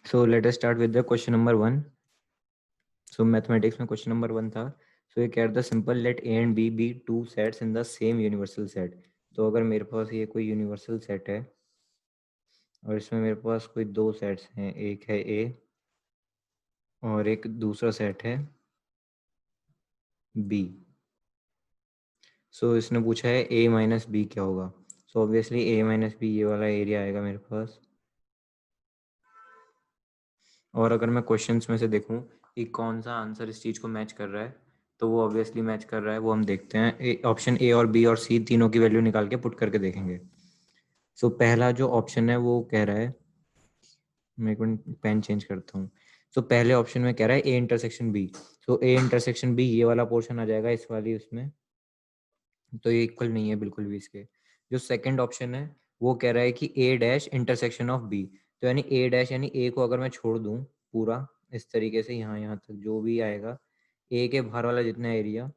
So let us start with the question number 1. So mathematics में question number 1 था. So ये कह रहा था simple let A and B be two sets in the same universal set. तो अगर मेरे पास ये कोई universal set है और इसमें मेरे पास कोई दो सेट्स हैं, एक है A और एक दूसरा सेट है B. So इसने पूछा है A माइनस B क्या होगा. So obviously A minus B ये वाला एरिया आएगा मेरे पास. और अगर मैं क्वेश्चंस में से देखूं कि कौन सा आंसर इस चीज़ को मैच कर रहा है, तो वो ऑब्वियसली मैच कर रहा है, वो हम देखते हैं. ऑप्शन ए और बी और सी तीनों की वैल्यू निकाल के पुट करके देखेंगे. सो पहला जो ऑप्शन है वो कह रहा है, मैं एक मिनट पेन चेंज करता हूँ. सो पहले ऑप्शन में कह रहा है A intersection B. So A intersection B ये वाला पोर्शन आ जाएगा इस वाली उसमें, तो ये इक्वल नहीं है बिल्कुल भी इसके. जो सेकंड ऑप्शन है वो कह रहा है कि ए डैश इंटरसेक्शन ऑफ बी. तो यानी ए डैश यानी ए को अगर मैं छोड़ दूं पूरा इस तरीके से यहाँ तक जो भी आएगा ए के बाहर वाला जितना एरिया,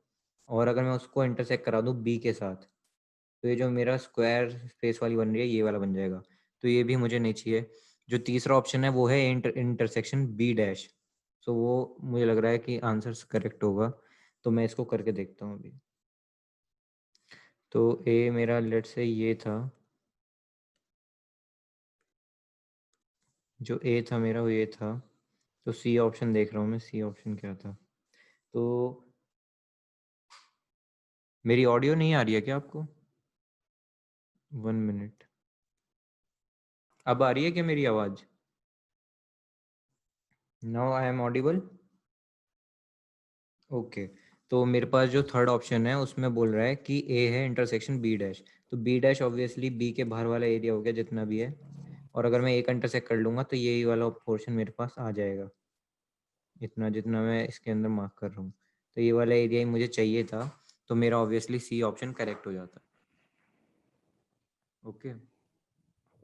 और अगर मैं उसको इंटरसेक्ट करा दूं बी के साथ, तो ये जो मेरा स्क्वायर स्पेस वाली बन रही है ये वाला बन जाएगा. तो ये भी मुझे नहीं चाहिए. जो तीसरा ऑप्शन है वो है इंटरसेक्शन बी डैश. सो वो मुझे लग रहा है कि आंसर करेक्ट होगा, तो मैं इसको करके देखता हूँ अभी. तो ए मेरा लेट से ये था, जो ए था मेरा वो ये था. तो सी ऑप्शन देख रहा हूँ मैं, सी ऑप्शन क्या था. तो मेरी ऑडियो नहीं आ रही है क्या आपको? 1 मिनट. अब आ रही है क्या मेरी आवाज? Now I am audible. Okay. तो मेरे पास जो थर्ड ऑप्शन है उसमें बोल रहा है कि ए है इंटरसेक्शन बी डैश. तो बी डैश ऑब्वियसली बी के बाहर वाला एरिया हो गया जितना भी है, और अगर मैं ए का इंटरसेक्ट कर लूंगा तो यही वाला पोर्शन मेरे पास आ जाएगा, इतना जितना मैं इसके अंदर मार्क कर रहा हूँ. तो ये वाला एरिया ही मुझे चाहिए था, तो मेरा ऑब्वियसली सी ऑप्शन करेक्ट हो जाता. ओके.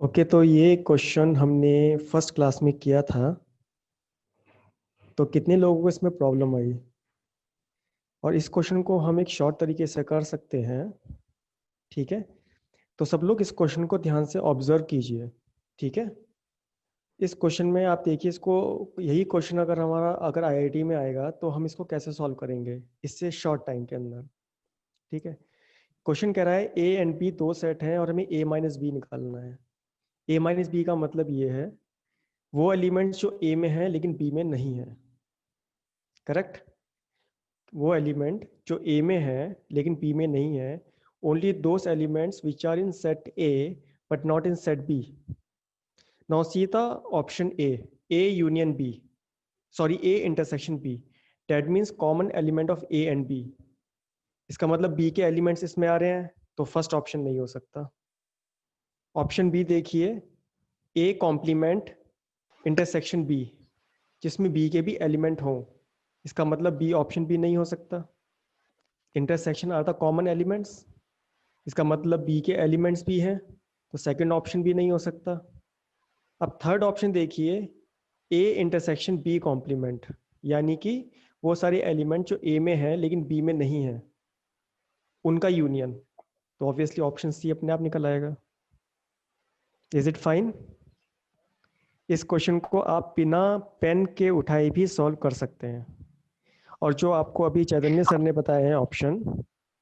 ओके, तो ये क्वेश्चन हमने फर्स्ट क्लास में किया था. तो कितने लोगों को इसमें प्रॉब्लम आई? और इस क्वेश्चन को हम एक शॉर्ट तरीके से कर सकते हैं. ठीक है, तो सब लोग इस क्वेश्चन को ध्यान से ऑब्जर्व कीजिए. ठीक है, इस क्वेश्चन में आप देखिए, इसको यही क्वेश्चन अगर आईआईटी में आएगा तो हम इसको कैसे सॉल्व करेंगे इससे शॉर्ट टाइम के अंदर. ठीक है, क्वेश्चन कह रहा है ए एंड बी दो सेट हैं और हमें ए माइनस बी निकालना है. ए माइनस बी का मतलब ये है वो एलिमेंट्स जो ए में है लेकिन बी में नहीं है. करेक्ट, वो एलिमेंट जो ए में है लेकिन बी में नहीं है. Only those elements which are in set A but not in set B. Now see the option A union B, sorry A intersection B. That means common element of A and B. इसका मतलब B के elements इसमें आ रहे हैं, तो first option नहीं हो सकता. ऑप्शन बी देखिए, ए कॉम्प्लीमेंट इंटरसेक्शन बी, जिसमें बी के भी एलिमेंट हों. इसका मतलब बी ऑप्शन भी नहीं हो सकता. Intersection are the common elements, इसका मतलब बी के एलिमेंट्स भी हैं, तो सेकंड ऑप्शन भी नहीं हो सकता. अब थर्ड ऑप्शन देखिए, ए इंटरसेक्शन बी कॉम्प्लीमेंट, यानी कि वो सारे एलिमेंट जो ए में हैं लेकिन बी में नहीं है उनका यूनियन. तो ऑब्वियसली ऑप्शन सी अपने आप निकल आएगा. Is it fine? इस क्वेश्चन को आप बिना पेन के उठाए भी सॉल्व कर सकते हैं. और जो आपको अभी चैतन्य सर ने बताया है ऑप्शन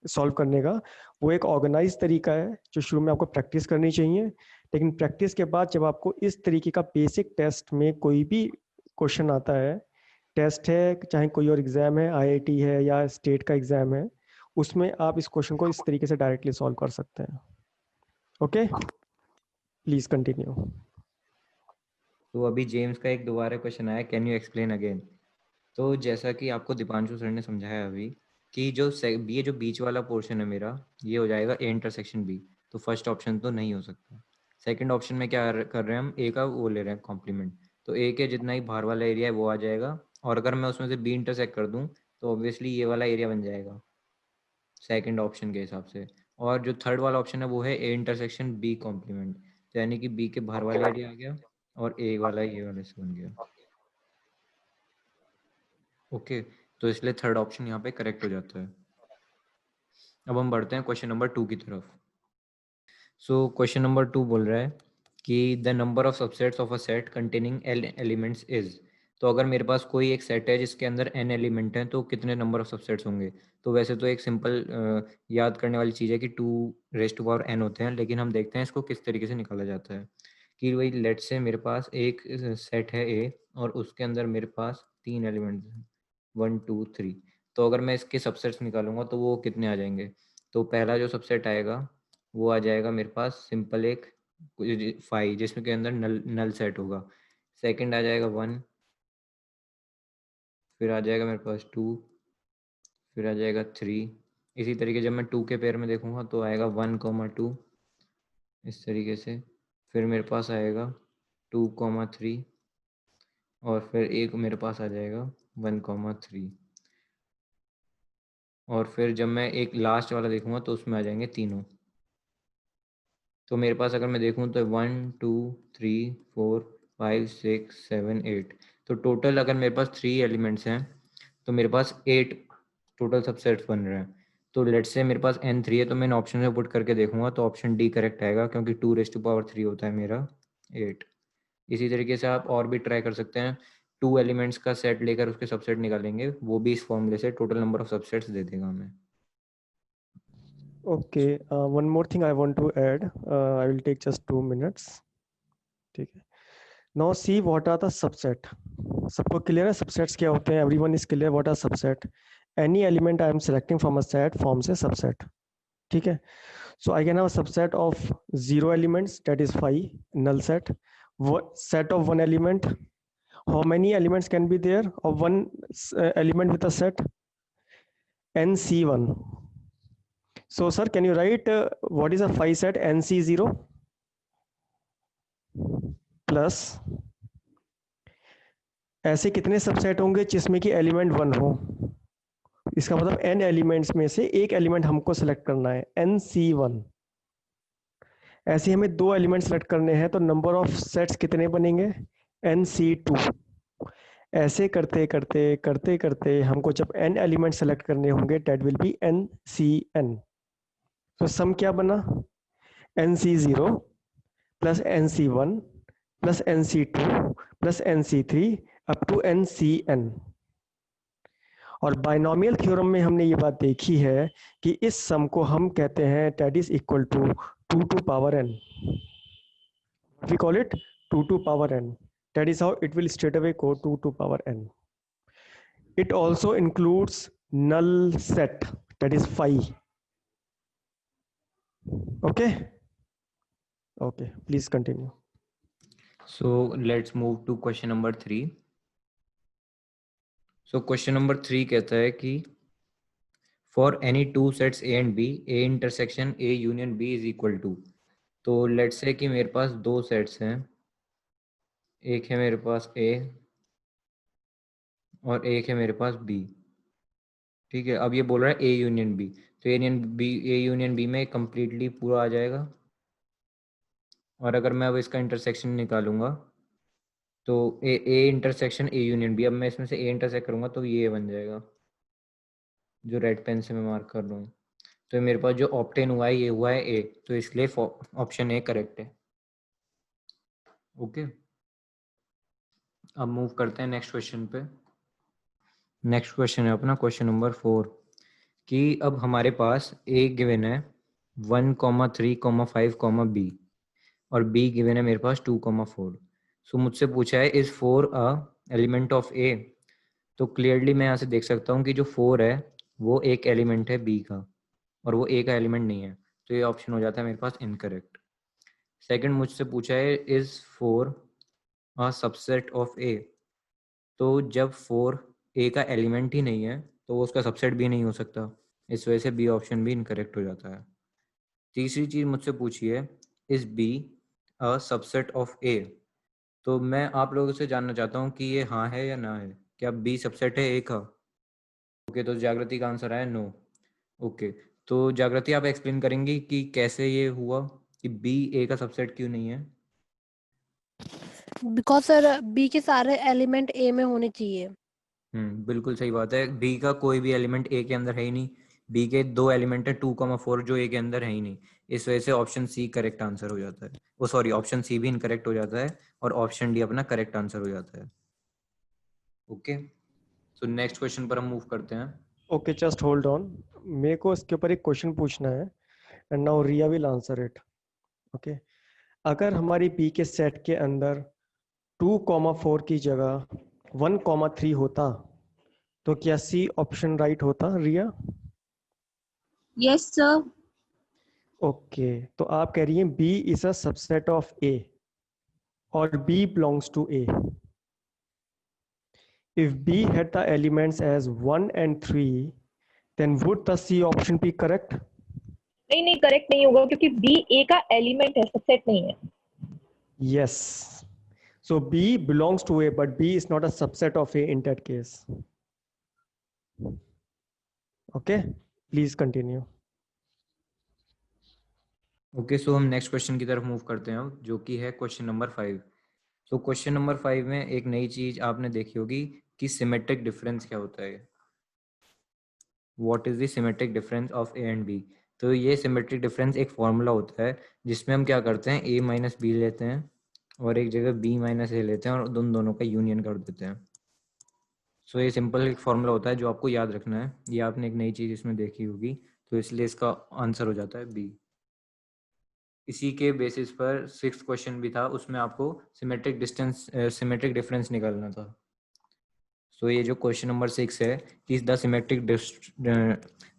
सॉल्व करने का, वो एक ऑर्गेनाइज तरीका है जो शुरू में आपको प्रैक्टिस करनी चाहिए. लेकिन प्रैक्टिस के बाद जब आपको इस तरीके का बेसिक टेस्ट में कोई भी क्वेश्चन आता है, टेस्ट है चाहे कोई और एग्जाम है, आईआईटी है या स्टेट का एग्जाम है, उसमें आप इस क्वेश्चन को इस तरीके से डायरेक्टली सॉल्व कर सकते हैं. Okay, please continue. तो अभी जेम्स का एक दोबारा क्वेश्चन आया, कैन यू एक्सप्लेन अगेन. तो जैसा कि आपको दीपांशु सर ने समझाया अभी कि ये जो बीच वाला पोर्शन है मेरा, ये हो जाएगा ए इंटरसेक्शन बी. तो फर्स्ट ऑप्शन तो नहीं हो सकता. सेकंड ऑप्शन में क्या कर रहे हैं हम, ए का वो ले रहे हैं कॉम्प्लीमेंट. तो ए के जितना ही बाहर वाला एरिया है वो आ जाएगा, और अगर मैं उसमें से बी इंटरसेक्ट कर दूं तो ऑब्वियसली ये वाला एरिया बन जाएगा सेकंड ऑप्शन के हिसाब से. और जो थर्ड वाला ऑप्शन है वो है ए इंटरसेक्शन बी कॉम्प्लीमेंट. तो यानी कि बी के बाहर वाला एरिया आ गया और ए वाला ये वाले से बन गया. ओके. तो इसलिए थर्ड ऑप्शन यहाँ पे करेक्ट हो जाता है. अब हम बढ़ते हैं क्वेश्चन नंबर 2 की तरफ. सो क्वेश्चन नंबर 2 बोल रहा है कि the number of subsets of a set containing n elements is. तो अगर मेरे पास कोई एक सेट है जिसके अंदर n एलिमेंट हैं तो कितने नंबर ऑफ सबसेट्स होंगे। तो वैसे तो एक सिंपल याद करने वाली चीज़ है कि 2n होते हैं, लेकिन हम देखते हैं इसको किस तरीके से निकाला जाता है। कि वही लेट से मेरे पास एक सेट है A और उसके अंदर मेरे पास 3 एलिमेंट्स हैं 1 2 3। तो अगर मैं इसके सबसेट्स निकालूंगा तो वो कितने आ जाएंगे। तो पहला जो सबसेट आएगा वो आ जाएगा मेरे पास सिंपल एक 5 जिसमें के अंदर नल नल सेट होगा। सेकंड आ जाएगा 1, फिर आ जाएगा मेरे पास 2, फिर आ जाएगा 3। इसी तरीके जब मैं 2 के पेयर में देखूंगा तो आएगा 1, 2 इस तरीके से। फिर मेरे पास आएगा 2, 3 और फिर एक मेरे पास आ जाएगा 1, 3। और फिर जब मैं एक लास्ट वाला देखूंगा तो उसमें आ जाएंगे तीनों। तो मेरे पास अगर मैं देखूं तो 1 2 3 4 5 6 7 8। तो टोटल अगर मेरे पास 3 एलिमेंट्स हैं तो मेरे पास 8 टोटल सबसेट्स बन रहे हैं। तो लेट्स से मेरे पास n3 है तो मैं इन ऑप्शन में पुट करके देखूंगा तो ऑप्शन डी करेक्ट आएगा, क्योंकि 2⁻³ होता है मेरा 8। इसी तरीके से आप और भी ट्राई कर सकते हैं। 2 एलिमेंट्स का सेट लेकर उसके सबसेट निकालेंगे, वो भी इस फॉर्मूले से टोटल नंबर ऑफ सबसेट्स दे देगा हमें। Okay, one more thing I want to add. I will take just 2 minutes. ठीक है. Now see what are the subset. सबको clear है subsets क्या होते हैं? Everyone is clear what are subset. Any element I am selecting from a set forms a subset. ठीक है. So I can have a subset of 0 elements, that is 5, null set. Set of one element. How many elements can be there of one element with a set? NC1. So sir, can you write what is a 5 set NC0 plus ऐसे कितने subset होंगे जिसमें कि element 1 हो। इसका मतलब n elements में से एक एलिमेंट हमको सेलेक्ट करना है NC1। ऐसे हमें 2 एलिमेंट सेलेक्ट करने हैं तो नंबर ऑफ सेट्स कितने बनेंगे NC2। ऐसे करते करते करते करते हमको जब n एलिमेंट सेलेक्ट करने होंगे दैट विल बी NCN। तो सम क्या बना NC0 plus NC1 plus NC2 plus NC3 up to NCN। और बाइनोमियल थ्योरम में हमने ये बात देखी है कि इस सम को हम कहते हैं that is equal to 2 to power n। We call it 2 to power n। That is how it will straight away go 2 to power n। It also includes null set that is 5। Okay okay please continue. So let's move to question number 3. So question number 3 कहता है कि for any two sets A and B, A intersection A union B is equal to। तो let's say कि मेरे पास दो sets हैं, एक है मेरे पास A और एक है मेरे पास B। ठीक है, अब ये बोल रहा है A यूनियन B। तो A यूनियन B में कंप्लीटली पूरा आ जाएगा। और अगर मैं अब इसका इंटरसेक्शन निकालूंगा तो A intersection A union B, अब मैं इसमें से ए इंटरसेक्ट करूंगा तो ये बन जाएगा जो रेड पेन से मैं मार्क कर रहा हूँ। तो मेरे पास जो ऑब्टेन हुआ है ये हुआ है ए, तो इसलिए ऑप्शन ए करेक्ट है। ओके, अब मूव करते हैं नेक्स्ट क्वेश्चन पे। नेक्स्ट क्वेश्चन है अपना क्वेश्चन नंबर 4 कि अब हमारे पास ए गिवन है 1, 3, 5, और बी गिवन है मेरे पास 2, 4। सो मुझसे पूछा है is 4 a element of A. तो क्लियरली मैं यहाँ से देख सकता हूँ कि जो 4 है वो एक एलिमेंट है बी का और वो ए का एलिमेंट नहीं है। तो ये ऑप्शन हो जाता है मेरे पास इनकरेक्ट। सेकंड मुझसे पूछा है is 4 a subset of A. तो जब 4 ए का एलिमेंट ही नहीं है तो वो उसका सबसेट भी नहीं हो सकता, इस वजह से बी ऑप्शन भी इनकरेक्ट हो जाता है। तीसरी चीज मुझसे पूछी है is B a subset of A. तो मैं आप लोगों से जानना चाहता हूँ कि ये हाँ है या ना है, क्या बी सबसेट है ए का। ओके, तो जागृति का आंसर है नो। ओके, तो जागृति आप एक्सप्लेन करेंगी कि कैसे ये हुआ कि बी ए का सबसेट क्यों नहीं है। बिकॉज सर बी के सारे एलिमेंट ए में होने चाहिए। बिल्कुल सही बात है, बी का कोई भी एलिमेंट ए के अंदर है ही नहीं, बी के 2 एलिमेंट है 2,4 जो ए के अंदर है ही नहीं, इस वजह से ऑप्शन सी करेक्ट आंसर हो जाता है। वो सॉरी, ऑप्शन सी भी इनकरेक्ट हो जाता है और ऑप्शन डी अपना करेक्ट आंसर हो जाता है। ओके, सो नेक्स्ट क्वेश्चन पर हम मूव करते हैं। ओके, जस्ट होल्ड ऑन, मेरे को इसके ऊपर एक क्वेश्चन पूछना है and now Riya will answer it. Okay, अगर हमारी पी के सेट के अंदर 2,4 की जगह 1,3 होता तो क्या सी ऑप्शन राइट होता रिया? Yes sir. ओके, तो आप कह रही हैं B is a subset of A और B belongs to A. If B had the elements as 1 and 3, then would the C option be correct? नहीं नहीं, करेक्ट नहीं होगा क्योंकि बी ए का एलिमेंट है, सबसेट नहीं है। Yes. So B belongs to A, but B is not a subset of A in that case. Okay, please continue. Okay, so हम नेक्स्ट क्वेश्चन की तरफ मूव करते हैं जो कि है question number 5। So question number 5 में एक नई चीज आपने देखी होगी कि सिमेट्रिक डिफरेंस क्या होता है। What is the symmetric difference of A and B. तो ये सिमेट्रिक डिफरेंस एक फॉर्मूला होता है जिसमें हम क्या करते हैं, ए माइनस बी लेते हैं और एक जगह बी माइनस ए लेते हैं और दोनों का यूनियन कर देते हैं। सो ये सिंपल एक फॉर्मूला होता है जो आपको याद रखना है। ये आपने एक नई चीज इसमें देखी होगी, तो इसलिए इसका आंसर हो जाता है बी। इसी के बेसिस पर 6th क्वेश्चन भी था, उसमें आपको सिमेट्रिक डिफरेंस निकालना था। सो ये जो क्वेश्चन नंबर 6 है, is the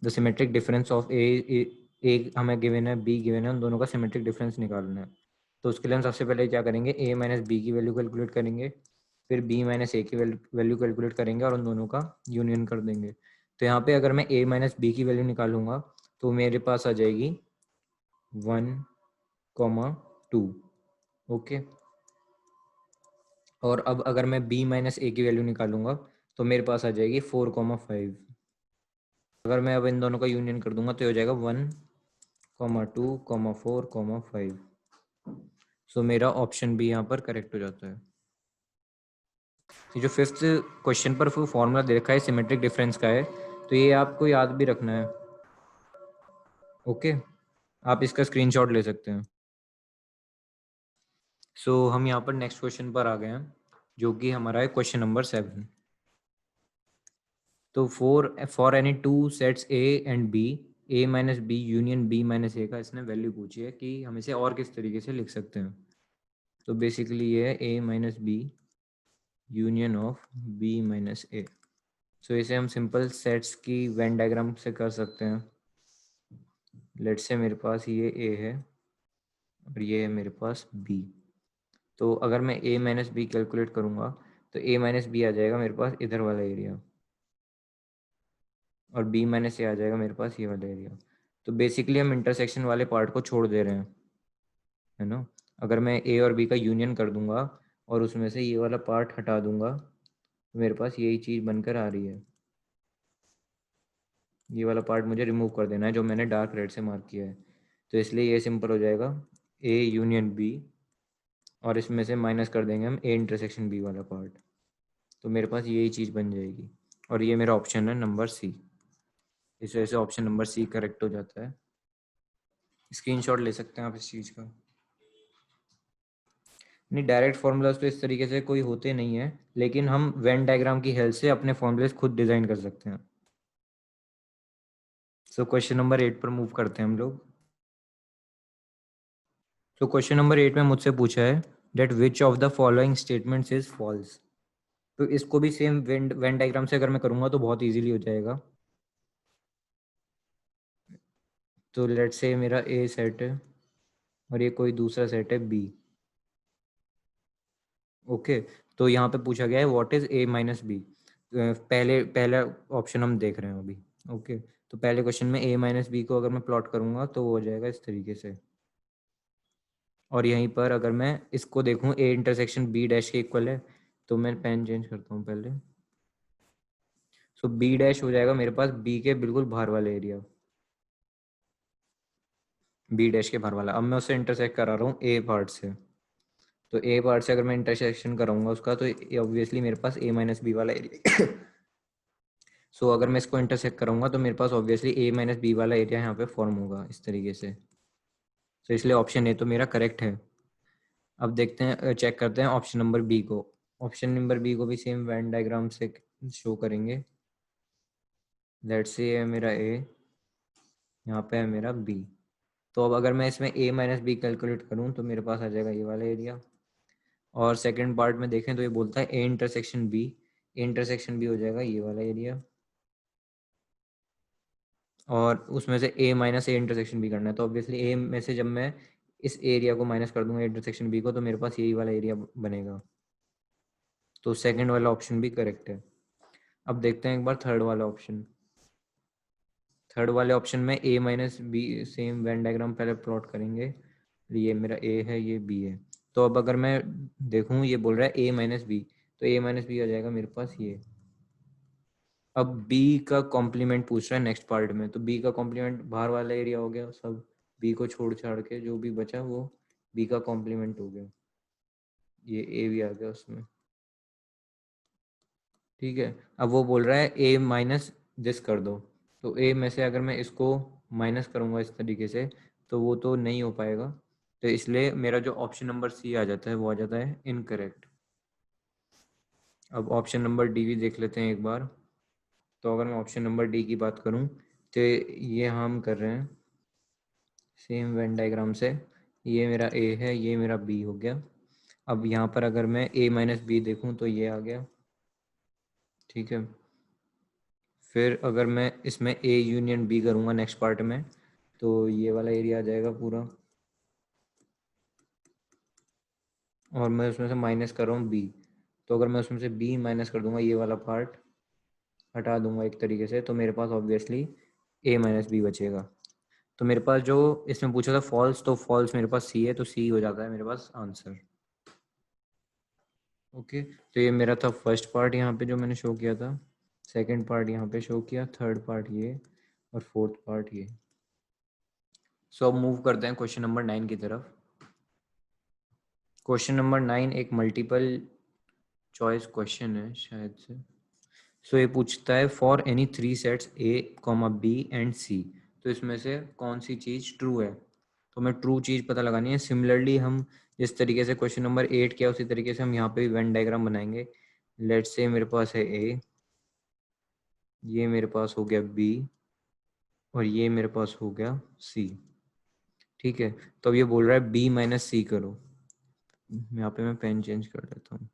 symmetric difference of A हमें गिवन है, बी गिवन है, उन दोनों का सिमेट्रिक डिफरेंस निकालना है। तो उसके लिए हम सबसे पहले क्या करेंगे, ए माइनस बी की वैल्यू कैलकुलेट करेंगे, फिर बी माइनस ए की वैल्यू कैलकुलेट करेंगे और उन दोनों का यूनियन कर देंगे। तो यहाँ पे अगर मैं ए माइनस बी की वैल्यू निकालूंगा तो मेरे पास आ जाएगी 1,2। ओके, और अब अगर मैं b माइनस ए की वैल्यू निकालूंगा तो मेरे पास आ जाएगी 4,5। अगर मैं अब इन दोनों का यूनियन कर दूंगा तो हो जाएगा 1,2,4,5। सो मेरा ऑप्शन बी यहाँ पर करेक्ट हो जाता है। तो जो 5th क्वेश्चन पर फॉर्मूला दे रखा है सिमेट्रिक डिफरेंस का है, तो ये आपको याद भी रखना है। ओके, आप इसका स्क्रीनशॉट ले सकते हैं। सो हम यहाँ पर नेक्स्ट क्वेश्चन पर आ गए हैं जो कि हमारा है क्वेश्चन नंबर 7। तो for any two sets A and B, A minus B union B minus A का इसने वैल्यू पूछी है कि हम इसे और किस तरीके से लिख सकते हैं। तो बेसिकली ये है A minus B union of B minus A. So इसे हम सिंपल सेट्स की वेन डायग्राम से कर सकते हैं। लेट्स से मेरे पास ये ए है और ये है मेरे पास बी। तो अगर मैं a माइनस बी कैलकुलेट करूंगा तो a माइनस बी आ जाएगा मेरे पास इधर वाला एरिया और b माइनस ए आ जाएगा मेरे पास ये वाला एरिया। तो बेसिकली हम इंटरसेक्शन वाले पार्ट को छोड़ दे रहे हैं, है ना। अगर मैं a और b का यूनियन कर दूंगा और उसमें से ये वाला पार्ट हटा दूंगा तो मेरे पास यही चीज़ बनकर आ रही है। ये वाला पार्ट मुझे रिमूव कर देना है जो मैंने डार्क रेड से मार्क किया है। तो इसलिए ये सिंपल हो जाएगा a यूनियन b और इसमें से माइनस कर देंगे हम a इंटरसेक्शन b वाला पार्ट। तो मेरे पास यही चीज़ बन जाएगी और ये मेरा ऑप्शन है नंबर सी। इस वजह से ऑप्शन नंबर सी करेक्ट हो जाता है। स्क्रीनशॉट ले सकते हैं आप इस चीज़ का। नहीं, डायरेक्ट फॉर्मूलाज तो इस तरीके से कोई होते नहीं है, लेकिन हम वेन डायग्राम की हेल्प से अपने फॉर्मूलेज खुद डिजाइन कर सकते हैं। सो क्वेश्चन नंबर 8 पर मूव करते हैं हम लोग। तो क्वेश्चन नंबर 8 में मुझसे पूछा है that which of the following statements is false. तो इसको भी सेम वेन डायग्राम से अगर मैं करूंगा तो बहुत इजीली हो जाएगा। तो लेट्स से मेरा ए सेट है और ये कोई दूसरा सेट है बी। ओके, तो यहाँ पे पूछा गया है what is A minus B. पहला ऑप्शन हम देख रहे हैं अभी। ओके, तो पहले क्वेश्चन में ए माइनस बी को अगर मैं प्लॉट करूंगा तो वो हो जाएगा इस तरीके से। और यहीं पर अगर मैं इसको देखूं ए इंटरसेक्शन बी डैश के इक्वल है, तो मैं पेन चेंज करता हूँ पहले। सो बी डैश हो जाएगा मेरे पास बी के बिल्कुल बाहर वाले एरिया, बी डैश के बाहर वाला। अब मैं उससे इंटरसेक्ट करा रहा हूँ ए पार्ट से। तो ए पार्ट से अगर मैं इंटरसेक्शन कराऊंगा उसका तो ऑब्वियसली मेरे पास ए माइनस बी वाला एरिया सो अगर मैं इसको इंटरसेक्ट करूंगा तो मेरे पास ऑब्वियसली ए माइनस बी वाला एरिया यहाँ पे फॉर्म होगा इस तरीके से। तो इसलिए ऑप्शन ए तो मेरा करेक्ट है। अब देखते हैं, चेक करते हैं ऑप्शन नंबर बी को। ऑप्शन नंबर बी को भी सेम वेन डायग्राम से शो करेंगे। लेट्स से ये है मेरा ए, यहाँ पे है मेरा बी। तो अब अगर मैं इसमें a माइनस बी कैलकुलेट करूँ तो मेरे पास आ जाएगा ये वाला एरिया। और सेकंड पार्ट में देखें तो ये बोलता है a intersection b, intersection b हो जाएगा ये वाला एरिया। और उसमें से a minus A intersection b करना है, तो ऑब्वियसली a में से जब मैं इस एरिया को माइनस कर दूंगा इंटरसेक्शन b को, तो मेरे पास यही वाला एरिया बनेगा। तो सेकंड वाला ऑप्शन भी करेक्ट है। अब देखते हैं एक बार थर्ड वाला ऑप्शन। थर्ड वाले ऑप्शन में a minus B same Venn diagram पहले प्लॉट करेंगे। ये मेरा a है, ये b है। तो अब अगर मैं देखूं, ये बोल रहा है a माइनस बी, तो a माइनस बी आ जाएगा मेरे पास ये। अब b का कॉम्प्लीमेंट पूछ रहा है नेक्स्ट पार्ट में, तो b का कॉम्प्लीमेंट बाहर वाला एरिया हो गया सब, b को छोड़ छाड़ के जो भी बचा वो b का कॉम्प्लीमेंट हो गया। ये a भी आ गया उसमें, ठीक है। अब वो बोल रहा है a माइनस दिस कर दो, तो a में से अगर मैं इसको माइनस करूंगा इस तरीके से तो वो तो नहीं हो पाएगा। तो इसलिए मेरा जो ऑप्शन नंबर सी आ जाता है वो आ जाता है इनकरेक्ट। अब ऑप्शन नंबर डी भी देख लेते हैं एक बार। तो अगर मैं ऑप्शन नंबर डी की बात करूं तो ये हम कर रहे हैं सेम वेन डायग्राम से। ये मेरा ए है, ये मेरा बी हो गया। अब यहाँ पर अगर मैं a माइनस बी देखूँ तो ये आ गया, ठीक है। फिर अगर मैं इसमें a यूनियन b करूँगा नेक्स्ट पार्ट में तो ये वाला एरिया आ जाएगा पूरा। और मैं उसमें से माइनस कर रहा हूँ b, तो अगर मैं उसमें से b माइनस कर दूंगा, ये वाला पार्ट हटा दूंगा एक तरीके से, तो मेरे पास ऑब्वियसली a माइनस बी बचेगा। तो मेरे पास जो इसमें पूछा था फॉल्स, तो फॉल्स मेरे पास सी है, तो सी हो जाता है मेरे पास आंसर। ओके, तो ये मेरा था फर्स्ट पार्ट यहाँ पे जो मैंने शो किया था, सेकंड पार्ट यहाँ पे शो किया, थर्ड पार्ट ये, और फोर्थ पार्ट ये। सो अब मूव करते हैं क्वेश्चन नंबर 9 की तरफ। क्वेश्चन नंबर 9 एक मल्टीपल चॉइस क्वेश्चन है शायद से। सो ये पूछता है for any 3 sets a, b and c, तो इसमें से कौन सी चीज़ ट्रू है। तो हमें ट्रू चीज़ पता लगानी है। सिमिलरली हम जिस तरीके से क्वेश्चन नंबर 8 किया उसी तरीके से हम यहाँ पे भी वेन डायग्राम बनाएंगे। लेट्स से मेरे पास है a, ये मेरे पास हो गया b, और ये मेरे पास हो गया c, ठीक है। तो अब ये बोल रहा है b माइनस सी करो। यहाँ पे मैं पेन चेंज कर लेता हूँ।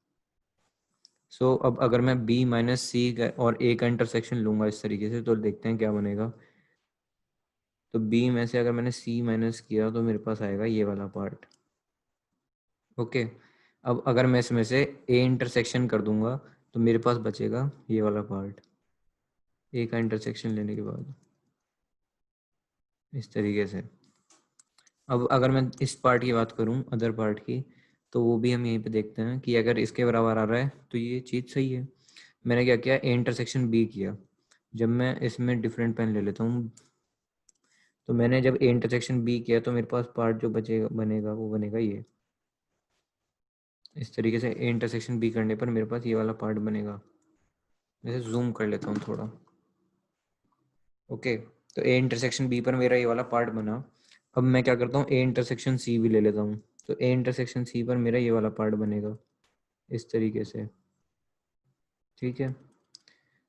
सो अब अगर मैं b माइनस सी और a का इंटरसेक्शन लूंगा इस तरीके से, तो देखते हैं क्या बनेगा। तो b में से अगर मैंने c माइनस किया तो मेरे पास आएगा ये वाला पार्ट। ओके, अब अगर मैं इसमें से a इंटरसेक्शन कर दूंगा तो मेरे पास बचेगा ये वाला पार्ट a का इंटरसेक्शन लेने के बाद, इस तरीके से। अब अगर मैं इस पार्ट की बात करूं, अदर पार्ट की, तो वो भी हम यहीं पे देखते हैं कि अगर इसके बराबर आ रहा है तो ये चीज़ सही है। मैंने क्या किया, a इंटरसेक्शन b किया। जब मैं इसमें डिफरेंट पेन ले लेता हूँ, तो मैंने जब a इंटरसेक्शन b किया तो मेरे पास पार्ट जो बचेगा बनेगा वो बनेगा ये। इस तरीके से a इंटरसेक्शन b करने पर मेरे पास ये वाला पार्ट बनेगा। मैं जूम कर लेता हूँ थोड़ा। ओके, तो a इंटरसेक्शन b पर मेरा ये वाला पार्ट बना। अब मैं क्या करता हूँ, a इंटरसेक्शन c भी ले लेता हूँ, तो a इंटरसेक्शन c पर मेरा ये वाला पार्ट बनेगा इस तरीके से, ठीक है।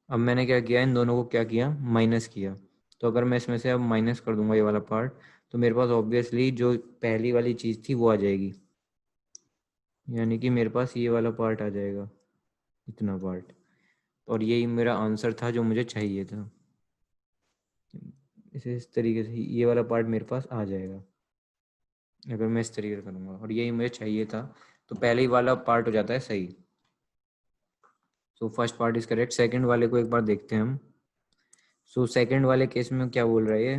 अब मैंने क्या किया, इन दोनों को क्या किया, माइनस किया। तो अगर मैं इसमें से अब माइनस कर दूंगा ये वाला पार्ट, तो मेरे पास ऑब्वियसली जो पहली वाली चीज़ थी वो आ जाएगी, यानी कि मेरे पास ये वाला पार्ट आ जाएगा, इतना पार्ट। और यही मेरा आंसर था जो मुझे चाहिए था। इस तरीके से ये वाला पार्ट मेरे पास आ जाएगा अगर मैं इस तरीके से करूँगा, और यही मुझे चाहिए था। तो पहले ही वाला पार्ट हो जाता है सही। So first part is correct. Second वाले को एक बार देखते हैं हम। सो सेकंड वाले केस में क्या बोल रहा है ये,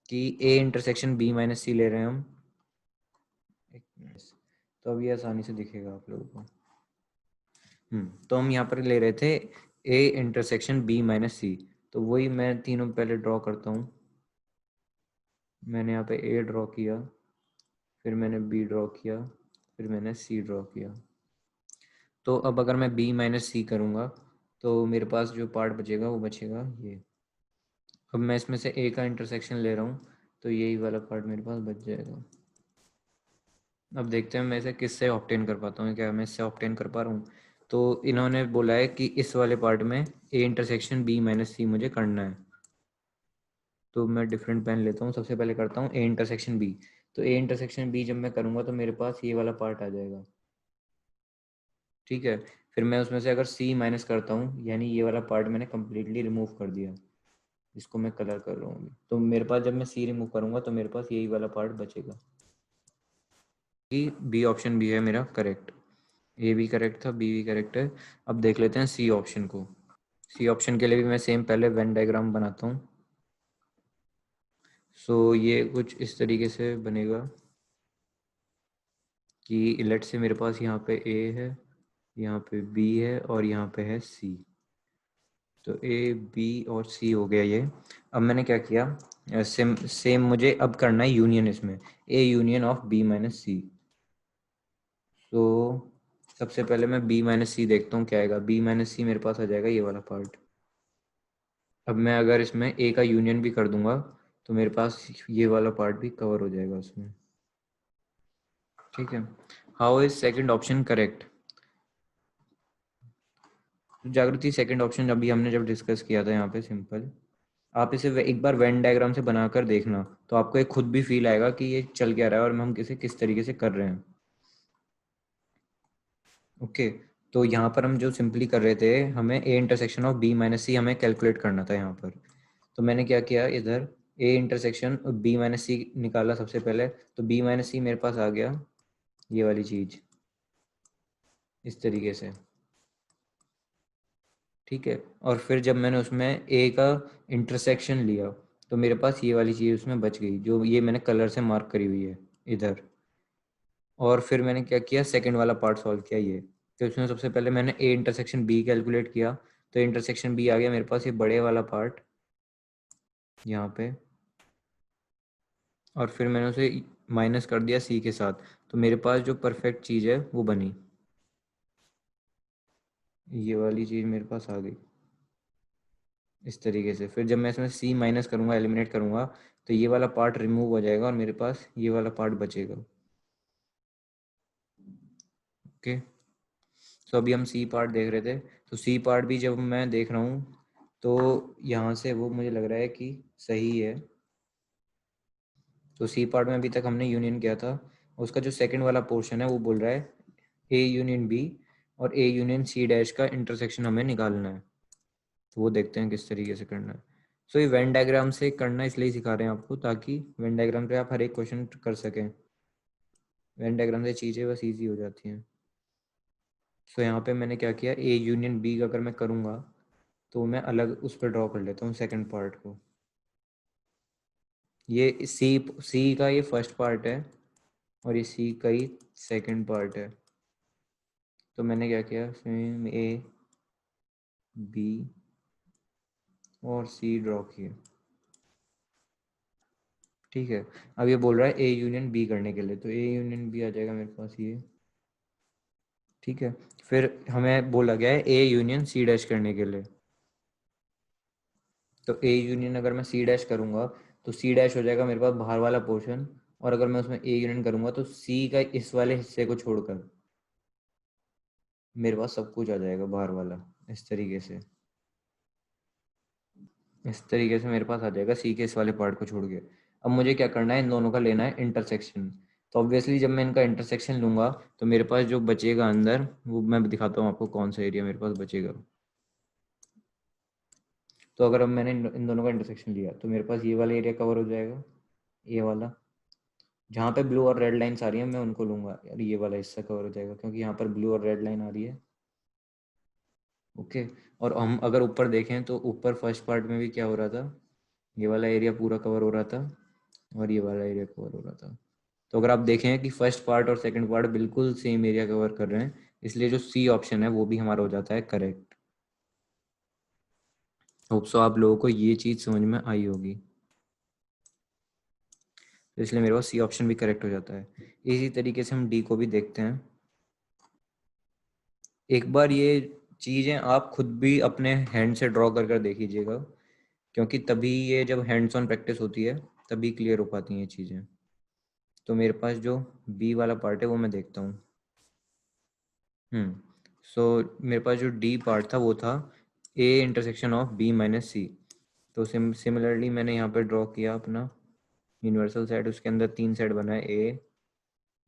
कि a इंटरसेक्शन b माइनस सी ले रहे हैं हम। एक मिनट, तो अब ये आसानी से दिखेगा आप लोगों को। तो हम यहाँ पर ले रहे थे a intersection b minus C, तो वही मैं तीनों पहले ड्रॉ करता हूँ। मैंने यहाँ पे a ड्रॉ किया, फिर मैंने b ड्रॉ किया, फिर मैंने c ड्रॉ किया। तो अब अगर मैं b माइनस सी करूँगा तो मेरे पास जो पार्ट बचेगा वो बचेगा ये। अब मैं इसमें से ए का इंटरसेक्शन ले रहा हूँ, तो यही वाला पार्ट मेरे पास बच जाएगा। अब देखते हैं मैं इसे किससे ऑब्टेन कर पाता हूँ, क्या मैं इससे ऑब्टेन कर पा रहा हूँ। तो इन्होंने बोला है कि इस वाले पार्ट में ए इंटरसेक्शन बी माइनस सी मुझे करना है। तो मैं डिफरेंट पेन लेता हूँ, सबसे पहले करता हूँ ए इंटरसेक्शन बी। तो ए इंटरसेक्शन बी जब मैं करूँगा तो मेरे पास ये वाला पार्ट आ जाएगा, ठीक है। फिर मैं उसमें से अगर सी माइनस करता हूँ, यानी ये वाला पार्ट मैंने कम्प्लीटली रिमूव कर दिया, इसको मैं कलर कर रहा हूँ अभी। तो मेरे पास जब मैं सी रिमूव करूँगा तो मेरे पास यही वाला पार्ट बचेगा। कि बी ऑप्शन भी है मेरा करेक्ट, ए भी करेक्ट था, बी भी करेक्ट है। अब देख लेते हैं सी ऑप्शन को। सी ऑप्शन के लिए भी मैं सेम पहले वेन डायग्राम बनाता हूँ। सो ये कुछ इस तरीके से बनेगा कि लेट से मेरे पास यहाँ पे ए है, यहाँ पे बी है और यहाँ पे है सी। तो ए बी और सी हो गया ये। अब मैंने क्या किया, सेम सेम मुझे अब करना है यूनियन इसमें, A union of B minus C. तो सबसे पहले मैं बी माइनस सी देखता हूँ क्या आएगा। बी माइनस सी मेरे पास आ जाएगा ये वाला पार्ट। अब मैं अगर इसमें ए का यूनियन भी कर दूंगा तो मेरे पास ये वाला पार्ट भी कवर हो जाएगा उसमें, ठीक है। How is second option correct? जागृति, सेकंड ऑप्शन अभी हमने जब डिस्कस किया था यहाँ पे सिंपल, आप इसे एक बार वेन डायग्राम से बनाकर देखना तो आपको एक खुद भी फील आएगा कि ये चल क्या रहा है और हम इसे किस तरीके से कर रहे हैं। ओके, तो यहाँ पर हम जो सिंपली कर रहे थे, हमें A intersection of B minus C हमें कैलकुलेट करना था यहाँ पर। तो मैंने क्या किया, इधर ए इंटरसेक्शन बी माइनस सी निकाला सबसे पहले। तो बी माइनस सी मेरे पास आ गया ये वाली चीज इस तरीके से, ठीक है। और फिर जब मैंने उसमें ए का इंटरसेक्शन लिया तो मेरे पास ये वाली चीज उसमें बच गई, जो ये मैंने कलर से मार्क करी हुई है इधर। और फिर मैंने क्या किया, सेकंड वाला पार्ट सॉल्व किया ये। तो इसमें सबसे पहले मैंने ए इंटरसेक्शन बी कैलकुलेट किया, तो इंटरसेक्शन बी आ गया मेरे पास ये बड़े वाला पार्ट यहाँ पे। और फिर मैंने उसे माइनस कर दिया सी के साथ, तो मेरे पास जो परफेक्ट चीज़ है वो बनी, ये वाली चीज़ मेरे पास आ गई इस तरीके से। फिर जब मैं इसमें सी माइनस करूँगा, एलिमिनेट करूँगा, तो ये वाला पार्ट रिमूव हो जाएगा और मेरे पास ये वाला पार्ट बचेगा। ओके, तो अभी हम सी पार्ट देख रहे थे। तो सी पार्ट भी जब मैं देख रहा हूँ तो यहाँ से वो मुझे लग रहा है कि सही है। तो सी पार्ट में अभी तक हमने यूनियन किया था, उसका जो सेकंड वाला पोर्शन है वो बोल रहा है ए यूनियन बी और ए यूनियन सी डैश का इंटरसेक्शन हमें निकालना है। तो वो देखते हैं किस तरीके से करना है। सो ये वेन डायग्राम से करना इसलिए सिखा रहे हैं आपको, ताकि वेन डायग्राम पे आप हर एक क्वेश्चन कर सकें। वेन डायग्राम से चीज़ें बस ईजी हो जाती हैं। सो यहाँ पे मैंने क्या किया, ए यूनियन बी अगर मैं करूँगा तो मैं अलग उस पर ड्रॉ कर लेता हूँ सेकंड पार्ट को। ये सी सी का ये फर्स्ट पार्ट है और ये सी का ही सेकंड पार्ट है। तो मैंने क्या किया, सेम ए बी और सी ड्रॉ किए, ठीक है। अब ये बोल रहा है ए यूनियन बी करने के लिए, तो ए यूनियन बी आ जाएगा मेरे पास ये, ठीक है। फिर हमें बोला गया है ए यूनियन सी डैश करने के लिए। तो ए यूनियन अगर मैं सी डैश करूंगा तो सी डैश हो जाएगा मेरे पास बाहर वाला पोर्शन, और अगर मैं उसमें ए यूनियन करूंगा तो सी का इस वाले हिस्से को छोड़कर मेरे पास सब कुछ आ जाएगा बाहर वाला, इस तरीके से। इस तरीके से मेरे पास आ जाएगा सी के इस वाले पार्ट को छोड़ के। अब मुझे क्या करना है, इन दोनों का लेना है इंटरसेक्शन। तो ऑब्वियसली जब मैं इनका इंटरसेक्शन लूंगा तो मेरे पास जो बचेगा अंदर, वो मैं दिखाता हूँ आपको कौन सा एरिया मेरे पास बचेगा। तो अगर अब मैंने इन दोनों का इंटरसेक्शन लिया तो मेरे पास ये वाला एरिया कवर हो जाएगा, ये वाला। जहाँ पे ब्लू और रेड लाइन्स आ रही है मैं उनको लूंगा, यार ये वाला हिस्सा कवर हो जाएगा क्योंकि यहाँ पर ब्लू और रेड लाइन आ रही है। ओके, और हम अगर ऊपर देखें तो ऊपर फर्स्ट पार्ट में भी क्या हो रहा था, ये वाला एरिया पूरा कवर हो रहा था और ये वाला एरिया कवर हो रहा था। तो अगर आप देखें कि फर्स्ट पार्ट और सेकंड पार्ट बिल्कुल सेम एरिया कवर कर रहे हैं, इसलिए जो सी ऑप्शन है वो भी हमारा हो जाता है करेक्ट। होप सो आप लोगों को ये चीज़ समझ में आई होगी। तो इसलिए मेरे पास सी ऑप्शन भी करेक्ट हो जाता है। इसी तरीके से हम डी को भी देखते हैं। एक बार ये चीजें आप खुद भी अपने हैंड से ड्रॉ कर कर देखिएगा, क्योंकि तभी ये जब हैंड्स ऑन प्रैक्टिस होती है तभी क्लियर हो पाती हैं ये चीजें। तो मेरे पास जो बी वाला पार्ट है वो मैं देखता हूँ। सो मेरे पास जो डी पार्ट था वो था A intersection of B minus C. तो सिमिलरली मैंने यहाँ पे ड्रॉ किया अपना यूनिवर्सल सेट, उसके अंदर 3 सेट बनाए, ए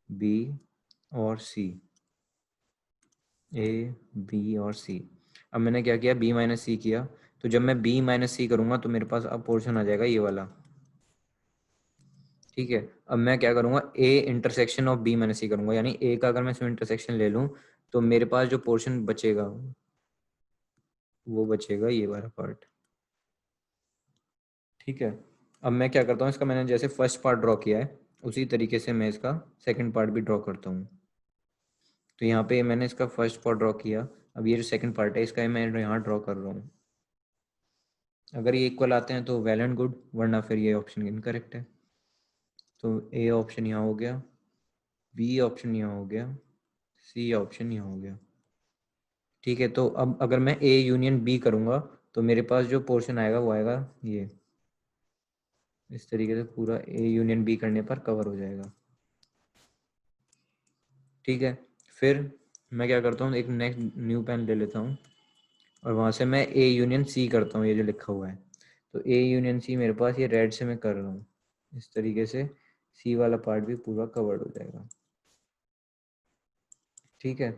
बी और सी, ए बी और सी। अब मैंने क्या किया, बी माइनस सी किया। तो जब मैं बी माइनस सी करूँगा तो मेरे पास अब पोर्शन आ जाएगा ये वाला, ठीक है। अब मैं क्या करूँगा, A intersection of B minus C करूँगा, यानी ए का अगर मैं इसमें इंटरसेक्शन ले लूँ तो मेरे पास जो पोर्शन बचेगा वो बचेगा ये वाला पार्ट, ठीक है। अब मैं क्या करता हूँ, इसका मैंने जैसे फर्स्ट पार्ट ड्रॉ किया है उसी तरीके से मैं इसका सेकंड पार्ट भी ड्रॉ करता हूँ। तो यहाँ पे मैंने इसका फर्स्ट पार्ट ड्रॉ किया, अब ये जो सेकंड पार्ट है इसका मैं यहाँ ड्रॉ कर रहा हूँ। अगर ये इक्वल आते हैं तो वेल एंड गुड, वरना फिर ये ऑप्शन इनकरेक्ट है। तो ए ऑप्शन यहाँ हो गया, बी ऑप्शन यहाँ हो गया, सी ऑप्शन यहाँ हो गया, ठीक है। तो अब अगर मैं ए यूनियन बी करूँगा तो मेरे पास जो पोर्शन आएगा वो आएगा ये, इस तरीके से पूरा ए यूनियन बी करने पर कवर हो जाएगा, ठीक है। फिर मैं क्या करता हूँ, एक नेक्स्ट न्यू पेन ले लेता हूँ और वहाँ से मैं ए यूनियन सी करता हूँ, ये जो लिखा हुआ है। तो ए यूनियन सी मेरे पास ये रेड से मैं कर रहा हूँ, इस तरीके से सी वाला पार्ट भी पूरा कवर्ड हो जाएगा, ठीक है।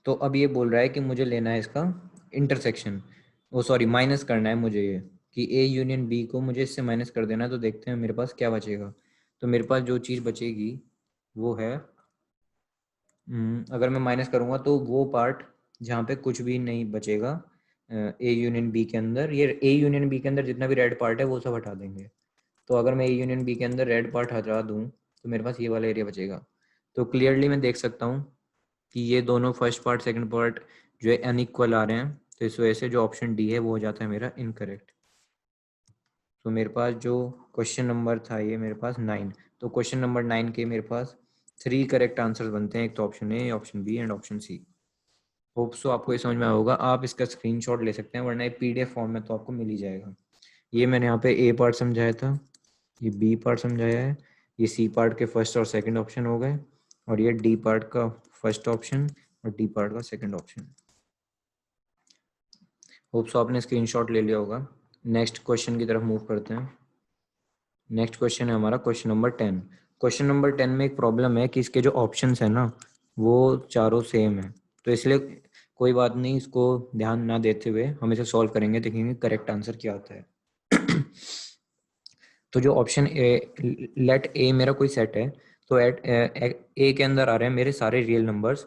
तो अब ये बोल रहा है कि मुझे लेना है इसका इंटरसेक्शन, ओ सॉरी माइनस करना है मुझे, ये कि ए यूनियन बी को मुझे इससे माइनस कर देना है। तो देखते हैं मेरे पास क्या बचेगा। तो मेरे पास जो चीज़ बचेगी वो है, अगर मैं माइनस करूँगा तो वो पार्ट जहाँ पे कुछ भी नहीं बचेगा ए यूनियन बी के अंदर, ये ए यूनियन बी के अंदर जितना भी रेड पार्ट है वो सब हटा देंगे। तो अगर मैं ए यूनियन बी के अंदर रेड पार्ट हटा दूँ तो मेरे पास ये वाला एरिया बचेगा। तो क्लियरली मैं देख सकता हूँ कि ये दोनों फर्स्ट पार्ट सेकंड पार्ट जो है अनइक्वल आ रहे हैं। तो इस वजह से जो ऑप्शन डी है वो हो जाता है मेरा इनकरेक्ट। तो मेरे पास जो क्वेश्चन नंबर था ये मेरे पास 9, तो क्वेश्चन नंबर 9 के मेरे पास 3 करेक्ट आंसर्स बनते हैं, एक तो option A, option B and option C. Hope so आपको ये समझ में आया होगा। आप इसका स्क्रीनशॉट ले सकते हैं, वरना ये पीडीएफ फॉर्म में तो आपको मिल ही जाएगा। ये मैंने यहाँ पे ए पार्ट समझाया था, ये बी पार्ट समझाया है, ये सी पार्ट के फर्स्ट और सेकंड ऑप्शन हो गए, और ये डी पार्ट का फर्स्ट ऑप्शन और डी पार्ट का सेकंड ऑप्शन। होप सो आपने स्क्रीनशॉट ले लिया होगा। नेक्स्ट क्वेश्चन की तरफ मूव करते हैं। नेक्स्ट क्वेश्चन है हमारा क्वेश्चन नंबर 10। क्वेश्चन नंबर 10 में एक प्रॉब्लम है कि इसके जो ऑप्शंस है ना वो चारों सेम है, तो इसलिए कोई बात नहीं, इसको ध्यान ना देते हुए हम इसे सॉल्व करेंगे, देखेंगे करेक्ट आंसर क्या आता है। तो जो ऑप्शन ए, लेट ए मेरा कोई सेट है, तो एट ए के अंदर आ रहे हैं मेरे सारे रियल नंबर्स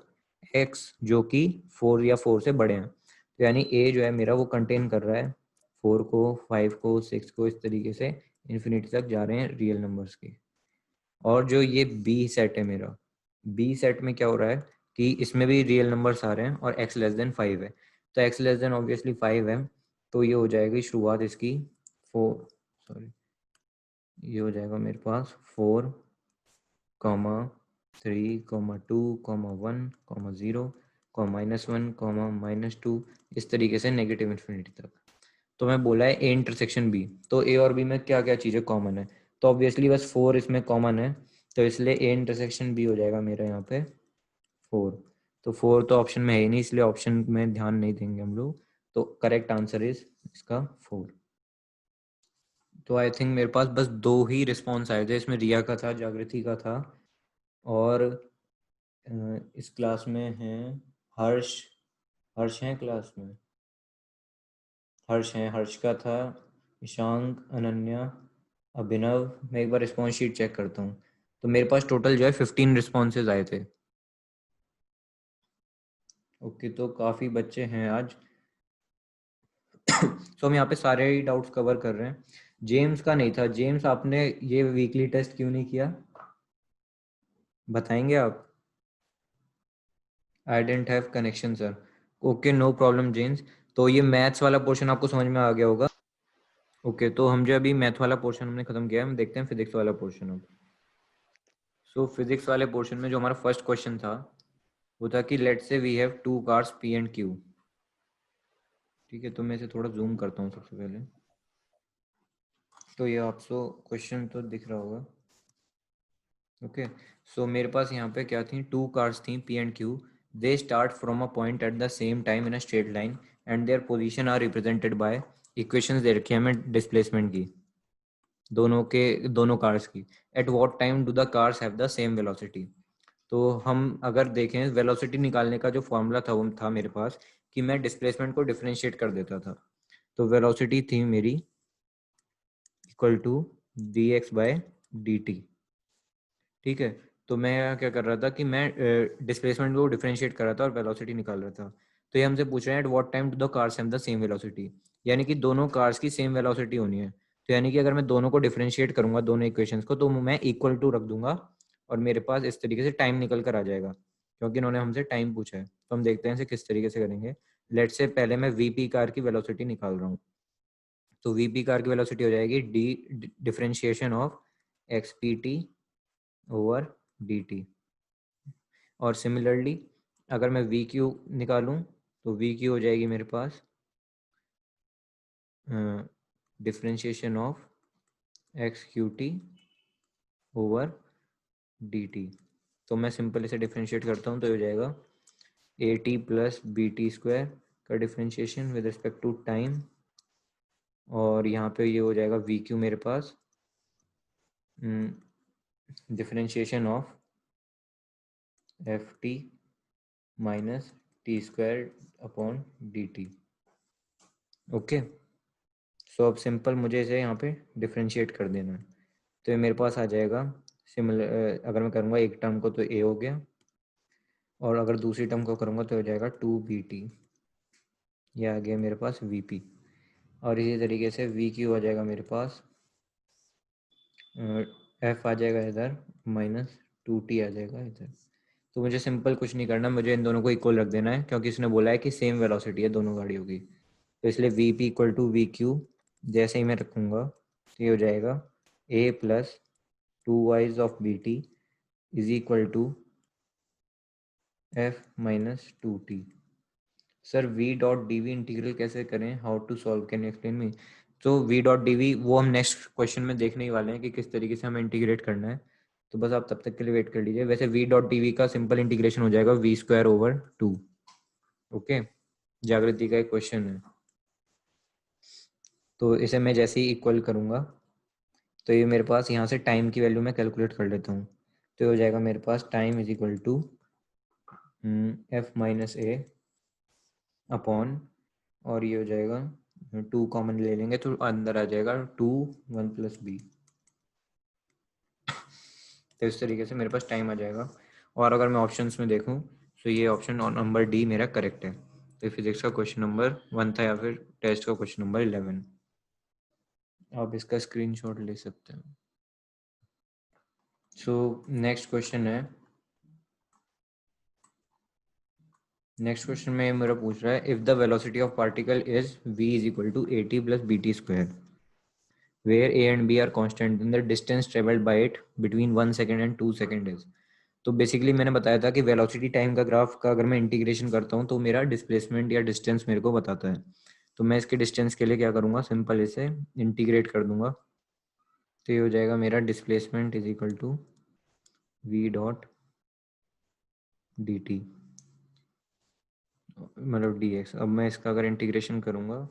एक्स जो कि 4 या 4 से बड़े हैं। तो यानी ए जो है मेरा वो कंटेन कर रहा है 4 को, 5 को, 6 को, इस तरीके से इन्फिनिटी तक जा रहे हैं रियल नंबर्स के। और जो ये बी सेट है मेरा, बी सेट में क्या हो रहा है कि इसमें भी रियल नंबर्स आ रहे हैं और x लेस देन 5 है। तो x लेस देन ऑब्वियसली 5 है, तो ये हो जाएगी शुरुआत इसकी 4, सॉरी ये हो जाएगा मेरे पास 4, 3, 2, 1, 0, -1, -2, इस तरीके से नेगेटिव इन्फिनिटी तक। तो मैं बोला है ए इंटरसेक्शन बी, तो ए और बी में क्या क्या चीज़ें कॉमन है, तो ऑब्वियसली बस 4 इसमें कॉमन है, तो इसलिए ए इंटरसेक्शन बी हो जाएगा मेरा यहाँ पे 4। तो 4 तो ऑप्शन में है ही नहीं, इसलिए ऑप्शन में ध्यान नहीं देंगे हम लोग। तो करेक्ट आंसर इज इसका 4। तो आई थिंक मेरे पास बस 2 ही रिस्पॉन्स आए थे, इसमें रिया का था, जागृति का था, और इस क्लास में हैं हर्ष, हर्ष हैं क्लास में, हर्ष हैं, हर्ष का था, ईशांक, अनन्या, अभिनव। मैं एक बार रिस्पॉन्स शीट चेक करता हूँ। तो मेरे पास टोटल जो है 15 रिस्पॉन्सेज आए थे। ओके, तो काफ़ी बच्चे हैं आज। सो हम यहाँ पे सारे ही डाउट्स कवर कर रहे हैं। जेम्स का नहीं था। जेम्स, आपने ये वीकली टेस्ट क्यों नहीं किया, बताएंगे आप? I don't have connection sir. Okay, no problem James. तो ये मैथ्स वाला पोर्शन आपको समझ में आ गया होगा। ओके, तो हम जो अभी मैथ वाला पोर्शन हमने खत्म किया है, हम देखते हैं फिजिक्स वाला पोर्शन अब। सो फिजिक्स वाले पोर्शन में जो हमारा फर्स्ट क्वेश्चन था वो था कि let's say we have 2 cars P and Q. ठीक है, तो मैं इसे थोड़ा जूम करता हूँ सबसे पहले। तो ये आपको क्वेश्चन तो दिख रहा होगा। ओके, सो मेरे पास यहाँ पे क्या थी, 2 कार्स थी P and Q। They start from a point at the same time in a straight line and their position are represented by equations दे रखी है हमें डिस्प्लेसमेंट की, दोनों कार्स की। At what time do the cars have the same velocity. तो हम अगर देखें वेलोसिटी निकालने का जो फॉर्मूला था वो था मेरे पास कि मैं डिस्प्लेसमेंट को डिफरेंशिएट कर देता था। तो वेलोसिटी थी मेरी equal to dx by dt। ठीक है, तो मैं क्या कर रहा था कि मैं डिस्प्लेसमेंट को डिफरेंशिएट कर रहा था और वेलोसिटी निकाल रहा था। तो ये हमसे पूछ रहे हैं eight what time do the cars have the same velocity, यानी कि दोनों कार्स की सेम वेलोसिटी होनी है। तो यानी कि अगर मैं दोनों को डिफरेंशिएट करूंगा दोनों इक्वेशंस को, तो मैं इक्वल टू रख दूंगा और मेरे पास इस तरीके से टाइम निकल कर आ जाएगा, क्योंकि इन्होंने हमसे टाइम पूछा है। तो हम देखते हैं इसे किस तरीके से करेंगे। लेट्स से पहले मैं वीपी कार की वेलोसिटी निकाल रहा हूँ। तो वीपी कार की वेलोसिटी हो जाएगी D differentiation of x P T over d T. और सिमिलरली अगर मैं वी क्यू निकालूं तो वी क्यू हो जाएगी मेरे पास differentiation of x Q t over d t. तो मैं सिंपल इसे डिफरेंशिएट करता हूँ तो हो जाएगा a T plus B T square का differentiation with respect to time, और यहाँ पे ये हो जाएगा वी क्यू मेरे पास differentiation of f t minus t square upon d t. Okay, so अब सिंपल मुझे इसे यहाँ पे डिफरेंशिएट कर देना है। तो ये मेरे पास आ जाएगा सिमिलर, अगर मैं करूँगा एक टर्म को तो ए हो गया, और अगर दूसरी टर्म को करूँगा तो हो जाएगा 2bt। ये आ गया मेरे पास वीपी। और इसी तरीके से वी क्यू आ जाएगा मेरे पास, एफ आ जाएगा इधर माइनस 2t आ जाएगा इधर। तो मुझे सिंपल कुछ नहीं करना, मुझे इन दोनों को इक्वल रख देना है, क्योंकि इसने बोला है कि सेम वेलोसिटी है दोनों गाड़ियों की। तो इसलिए v P equal to v Q जैसे ही मैं रखूँगा तो ये हो जाएगा a plus 2y of b t is equal to f minus 2t। Sir v dot d v integral कैसे करें, how to solve, can you explain me. तो v डॉट डी वी वो हम नेक्स्ट क्वेश्चन में देखने ही वाले हैं कि किस तरीके से हमें इंटीग्रेट करना है। तो बस आप तब तक के लिए वेट कर लीजिए। वैसे v डॉट डी वी का सिंपल इंटीग्रेशन हो जाएगा v स्क्वायर ओवर 2। ओके, जागृति का एक क्वेश्चन है, तो इसे मैं जैसे ही इक्वल करूँगा तो ये मेरे पास यहाँ से टाइम की वैल्यू मैं कैलकुलेट कर लेता हूँ। तो हो जाएगा मेरे पास time is equal to f minus a upon, और ये हो जाएगा 2 कॉमन ले लेंगे तो अंदर आ जाएगा 2 1 प्लस बी। तो इस तरीके से मेरे पास टाइम आ जाएगा। और अगर मैं ऑप्शंस में देखूं तो ये ऑप्शन और नंबर डी मेरा करेक्ट है। तो फिजिक्स का क्वेश्चन नंबर 1 था, या फिर टेस्ट का क्वेश्चन नंबर 11। आप इसका स्क्रीनशॉट ले सकते हैं। सो नेक्स्ट क्वेश्चन है, नेक्स्ट क्वेश्चन में मेरा पूछ रहा है if the velocity of particle is v is equal to A T plus B T square where a and b are constant then the distance traveled by it between 1 second and 2 second is। तो basically मैंने बताया था कि velocity time का graph का अगर मैं integration करता हूँ तो मेरा डिस्प्लेसमेंट या डिस्टेंस मेरे को बताता है। तो मैं इसके डिस्टेंस के लिए क्या करूँगा, सिंपल इसे इंटीग्रेट कर दूंगा। तो ये हो जाएगा मेरा displacement is equal to V dot D T, मतलब डी एक्स। अब मैं इसका अगर इंटीग्रेशन करूँगा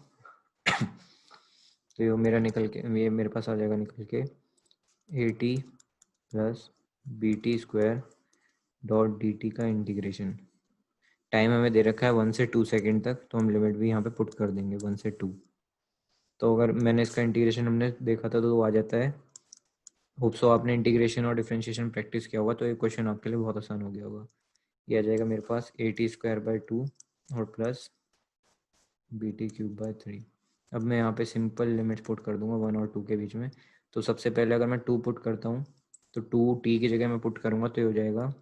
तो ये मेरा निकल के ये मेरे पास आ जाएगा निकल के A T plus B T square dot D T का इंटीग्रेशन। टाइम हमें दे रखा है 1 से 2 सेकेंड तक, तो हम लिमिट भी यहाँ पे पुट कर देंगे 1 से 2। तो अगर मैंने इसका इंटीग्रेशन हमने देखा था तो वो आ जाता है। होप सो आपने इंटीग्रेशन और डिफरेंशिएशन प्रैक्टिस किया होगा तो ये क्वेश्चन आपके लिए बहुत आसान हो गया होगा। ये आ जाएगा मेरे पास ए टी स्क्वायर बाई 2 और plus B T cube by 3। अब मैं यहाँ पे सिंपल लिमिट्स पुट कर दूंगा 1 और 2 के बीच में। तो सबसे पहले अगर मैं 2 पुट करता हूँ तो 2 टी की जगह मैं पुट करूँगा तो ये हो जाएगा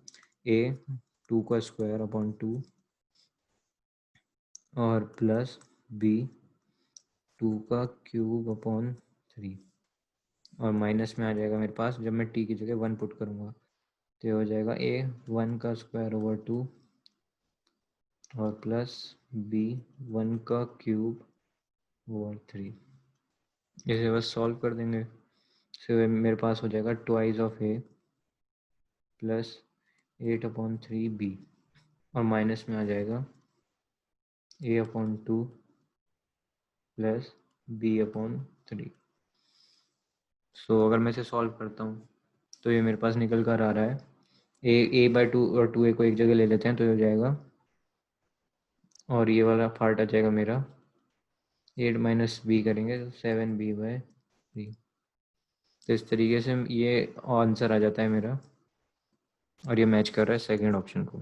ए 2 का स्क्वायर अपॉन 2 और प्लस बी 2 का क्यूब अपॉन 3, और माइनस में आ जाएगा मेरे पास जब मैं टी की जगह 1 पुट करूँगा तो ये हो जाएगा ए 1 का स्क्वायर ओवर 2 और प्लस बी 1 का क्यूब ओवर 3। इसे बस सॉल्व कर देंगे, तो मेरे पास हो जाएगा twice of A plus 8/3 B, और माइनस में आ जाएगा a/2 प्लस b/3। सो अगर मैं इसे सॉल्व करता हूँ तो ये मेरे पास निकल कर आ रहा है a/2 और 2a को एक जगह ले लेते हैं तो ये हो जाएगा, और ये वाला पार्ट आ जाएगा मेरा 8 माइनस बी करेंगे तो 7b/3। तो इस तरीके से ये आंसर आ जाता है मेरा, और ये मैच कर रहा है सेकंड ऑप्शन को।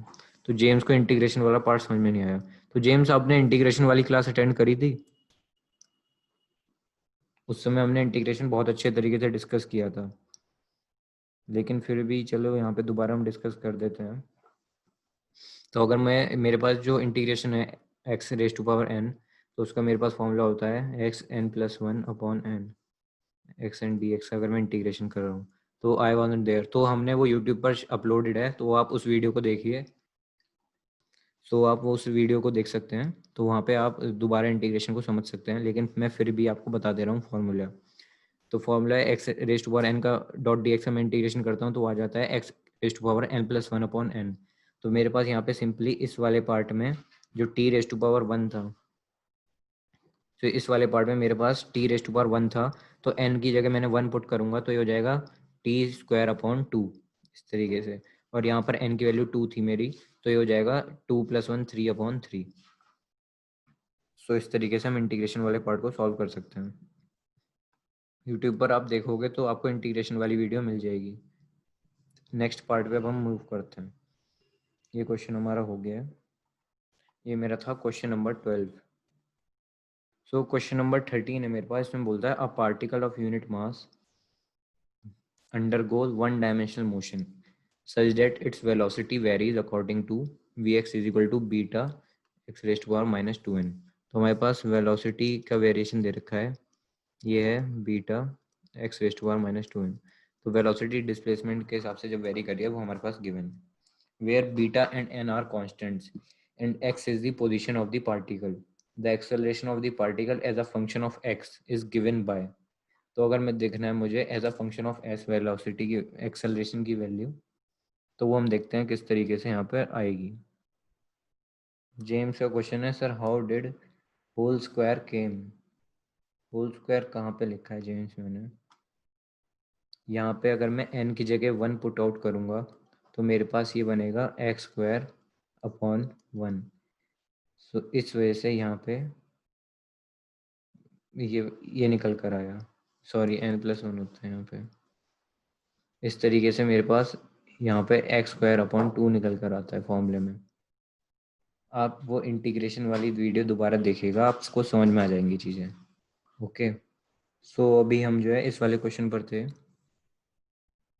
तो जेम्स को इंटीग्रेशन वाला पार्ट समझ में नहीं आया। तो जेम्स, आपने इंटीग्रेशन वाली क्लास अटेंड करी थी? उस समय हमने इंटीग्रेशन बहुत अच्छे तरीके से डिस्कस किया था, लेकिन फिर भी चलो यहाँ पे दोबारा हम डिस्कस कर देते हैं। तो अगर मेरे पास जो इंटीग्रेशन है x raise to power n, तो उसका मेरे पास फॉर्मूला होता है xn+1/n x एंड dx। अगर मैं इंटीग्रेशन कर रहा हूँ तो आई वाज़न्ट देयर, तो हमने वो यूट्यूब पर अपलोडेड है, तो आप उस वीडियो को देखिए। सो आप वो उस वीडियो को देख सकते हैं, तो वहाँ पे आप दोबारा इंटीग्रेशन को समझ सकते हैं, लेकिन मैं फिर भी आपको बता दे रहा हूँ फॉर्मूला। तो फॉर्मूला है x raise to power n का डॉट dx का मैं इंटीग्रेशन करता हूँ तो आ जाता है x raise to power n+1/n। तो मेरे पास यहाँ पे सिंपली इस वाले पार्ट में जो t रेज टू पावर 1 था, तो इस वाले पार्ट में मेरे पास t रेज टू पावर 1 था, तो n की जगह मैंने 1 पुट करूंगा तो ये हो जाएगा t² इस तरीके से, और यहाँ पर n की वैल्यू 2 थी मेरी, तो ये हो जाएगा 2 + 1 3/3। सो इस तरीके से हम इंटीग्रेशन वाले पार्ट को सॉल्व कर सकते हैं। यूट्यूब पर आप देखोगे तो आपको इंटीग्रेशन वाली वीडियो मिल जाएगी। नेक्स्ट पार्ट पे अब हम मूव करते हैं। ये क्वेश्चन हमारा हो गया है, ये मेरा था question number 12। So question number 13 है मेरे पास, इसमें बोलता है a particle of unit mass undergoes one dimensional motion such that its velocity varies according to vx is equal to beta x raised to power -2n। तो हमारे पास velocity का variation दे रखा है, ये है beta x raised to power -2n। तो velocity displacement के हिसाब से जब वेरी करिए वो हमारे पास given, where beta and n are constants and x is the position of the particle, the acceleration of the particle as a function of x is given by। तो अगर मैं देखना है मुझे as a function of S velocity की acceleration की value, तो वो हम देखते हैं किस तरीके से यहाँ पर आएगी। जेम्स का क्वेश्चन है, sir how did whole square came. Whole square कहाँ पे लिखा है जेम्स? मैंने यहाँ पे अगर मैं n की जगह 1 पुट आउट करूँगा तो मेरे पास ये बनेगा x² 1। सो इस वजह से यहाँ पे ये निकल कर आया, सॉरी n+1 होता है यहाँ पे। इस तरीके से मेरे पास यहाँ पे x² निकल कर आता है फॉर्मूले में। आप वो इंटीग्रेशन वाली वीडियो दोबारा देखिएगा, आपको समझ में आ जाएंगी चीज़ें। ओके, सो अभी हम जो है इस वाले क्वेश्चन पर थे।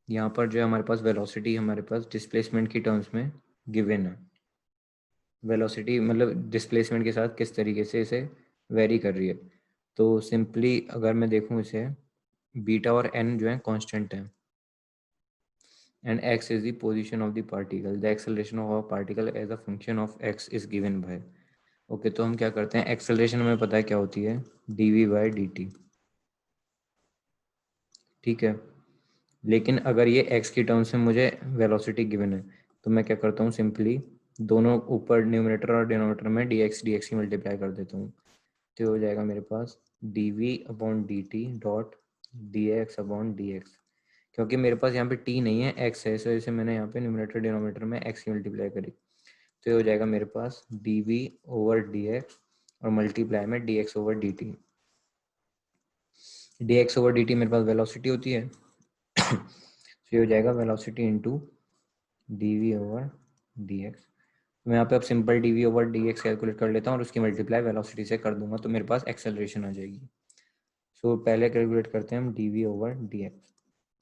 यहाँ पर जो है हमारे पास वेलोसिटी हमारे पास डिस्प्लेसमेंट की टर्म्स में गिवन है। वेलोसिटी मतलब डिस्प्लेसमेंट के साथ किस तरीके से इसे वेरी कर रही है। तो सिंपली अगर मैं देखूँ इसे, बीटा और n जो है कांस्टेंट है, and x is the position of the particle, the acceleration of a particle as a function of x is given by। Okay, तो हम क्या करते हैं, एक्सेलरेशन हमें पता है क्या होती है, dv/dt, ठीक है। लेकिन अगर ये x की टर्म्स में मुझे वेलोसिटी गिवन है तो मैं क्या करता हूँ, सिंपली दोनों ऊपर न्यूमरेटर और डिनोमिनेटर में dx की मल्टीप्लाई कर देता हूँ, तो हो जाएगा मेरे पास dv/dt डॉट dx/dx। क्योंकि मेरे पास यहाँ पे t नहीं है, x है, इस वजह से मैंने यहाँ पे न्यूमरेटर डिनोमिनेटर में x की मल्टीप्लाई करी, तो ये हो जाएगा मेरे पास dv/dx और मल्टीप्लाई में dx/dt। dx/dt मेरे पास वेलोसिटी होती है, तो ये हो जाएगा वेलोसिटी इंटू dv/dx। मैं यहाँ पे अब सिंपल dv/dx कैलकुलेट कर लेता हूँ और उसकी मल्टीप्लाई वेलोसिटी से कर दूंगा, तो मेरे पास एक्सेलरेशन आ जाएगी। सो पहले कैलकुलेट करते हैं हम dv/dx।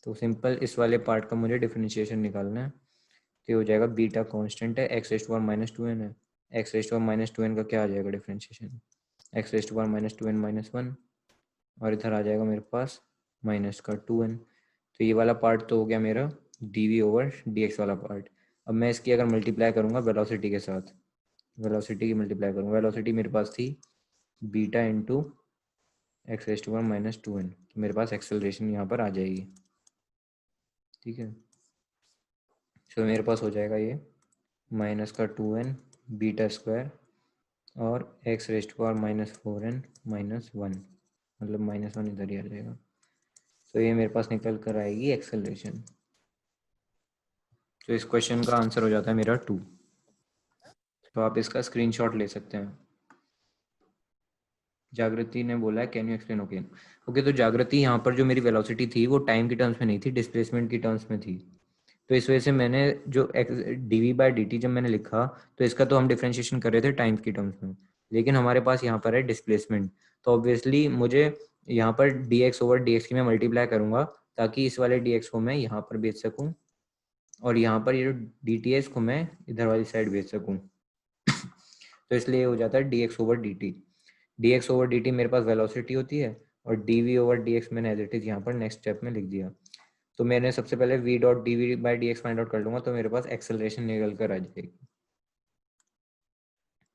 तो सिंपल इस वाले पार्ट का मुझे डिफरेंशिएशन निकालना है, तो ये हो जाएगा बीटा कांस्टेंट है, x⁻⁻2n है, x⁻⁻2n का क्या आ जाएगा डिफरेंशिएशन, x⁻⁻2n -1, और इधर आ जाएगा मेरे पास माइनस का 2n। तो ये वाला पार्ट तो हो गया मेरा dv/dx वाला पार्ट। अब मैं इसकी अगर मल्टीप्लाई करूँगा वेलोसिटी के साथ वेलोसिटी की मल्टीप्लाई करूँगा, वेलोसिटी मेरे पास थी beta into X raise to power minus 2n, तो मेरे पास एक्सेलरेशन यहाँ पर आ जाएगी। ठीक है, तो मेरे पास हो जाएगा ये माइनस का 2n बीटा स्क्वायर और X raise to power minus 4n minus 1, मतलब माइनस 1 इधर ही आ जाएगा। तो ये मेरे पास निकल कर आएगी एक्सेलरेशन। तो इस क्वेश्चन का आंसर हो जाता है मेरा 2। तो आप इसका स्क्रीनशॉट ले सकते हैं। जागृति ने बोला है can you explain okay. Okay, तो जागृति यहाँ पर जो मेरी वेलोसिटी थी वो टाइम की टर्म्स में नहीं थी, डिस्प्लेसमेंट की टर्म्स में थी। तो इस वजह से मैंने जो dv/dt जब मैंने लिखा तो इसका तो हम डिफरेंशिएशन कर रहे थे टाइम की टर्म्स में, लेकिन हमारे पास यहाँ पर है डिस्प्लेसमेंट, तो ऑब्वियसली मुझे यहाँ पर dx/dx की मैं मल्टीप्लाई करूंगा ताकि इस वाले dx को मैं यहाँ पर भेज सकूँ और यहाँ पर ये जो dt है इसको मैं इधर वाली साइड भेज सकूँ। तो इसलिए हो जाता है dx/dt। dx/dt मेरे पास वेलोसिटी होती है और dv/dx मैंने एज इट इज यहाँ पर नेक्स्ट स्टेप में लिख दिया। तो मैंने सबसे पहले v.dv/dx फाइंड आउट कर लूंगा, तो मेरे पास एक्सेलरेशन निकल कर आ जाएगी।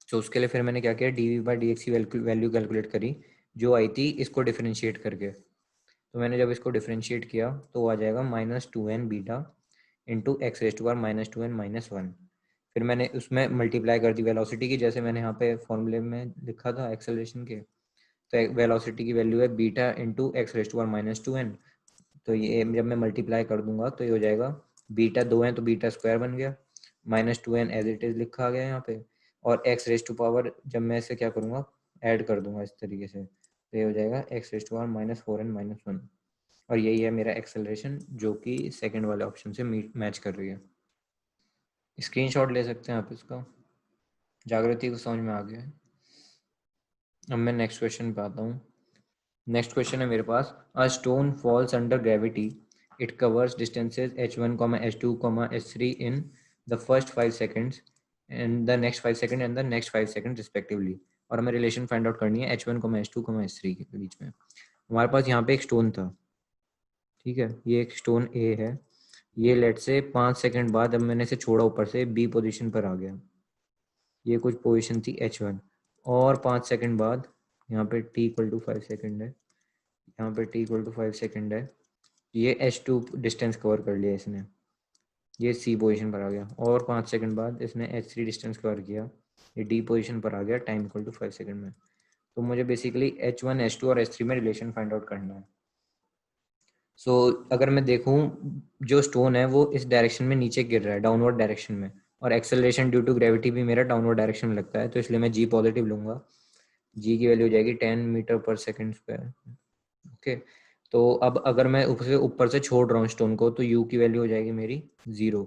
तो उसके लिए फिर मैंने क्या किया, dv/dx की वैल्यू कैलकुलेट करी जो आई थी इसको डिफरेंशिएट करके। तो मैंने जब इसको डिफरेंशिएट किया तो आ जाएगा -2n beta into X raise to power -2n minus 1। फिर मैंने उसमें मल्टीप्लाई कर दी वेलोसिटी की, जैसे मैंने यहाँ पे फॉर्मूले में लिखा था एक्सेलरेशन के। तो वेलोसिटी की वैल्यू है beta into X raise to power -2n। तो ये जब मैं मल्टीप्लाई कर दूंगा तो ये हो जाएगा, बीटा 2 है तो बीटा स्क्वायर बन गया, -2n एज इट इज लिखा गया यहाँ पे, और एक्स रेज टू पावर जब मैं इसे क्या करूँगा ऐड कर दूंगा इस तरीके से, तो ये हो जाएगा X raise to power -4n minus 1। और यही है मेरा एक्सेलरेशन जो कि सेकंड वाले ऑप्शन से मैच कर रही है। स्क्रीनशॉट ले सकते हैं आप इसका। जागृति को समझ में आ गया है। अब मैं नेक्स्ट क्वेश्चन पे आता हूँ। नेक्स्ट क्वेश्चन है मेरे पास, a stone falls under gravity, it covers distances h1, h2, h3 in the first 5 seconds and the next 5 second and the next 5 second respectively. और हमें रिलेशन फाइंड आउट करनी है h1, h2, h3 के बीच में। हमारे पास यहाँ पे एक स्टोन था, ठीक है, ये एक स्टोन A है, ये लेट से 5 सेकंड बाद अब मैंने इसे छोड़ा ऊपर से B पोजीशन पर आ गया, ये कुछ पोजीशन थी h1, और 5 सेकंड बाद यहाँ पे t इक्वल टू 5 सेकंड है, यहाँ पे t इक्वल टू 5 सेकंड है, ये h2 डिस्टेंस कवर कर लिया इसने, ये C पोजीशन पर आ गया, और 5 सेकंड बाद इसने h3 डिस्टेंस कवर किया, ये D पोजीशन पर आ गया टाइम इक्वल टू 5 सेकंड में। तो मुझे बेसिकली h1, h2 और h3 में रिलेशन फाइंड आउट करना है। सो अगर मैं देखूं जो स्टोन है वो इस डायरेक्शन में नीचे गिर रहा है, डाउनवर्ड डायरेक्शन में, और एक्सेलरेशन ड्यू टू ग्रेविटी भी मेरा डाउनवर्ड डायरेक्शन में लगता है, तो इसलिए मैं g पॉजिटिव लूंगा। g की वैल्यू हो जाएगी 10 metre per second square. Okay, तो अब अगर मैं उसे ऊपर से छोड़ रहा हूँ स्टोन को तो u की वैल्यू हो जाएगी मेरी 0।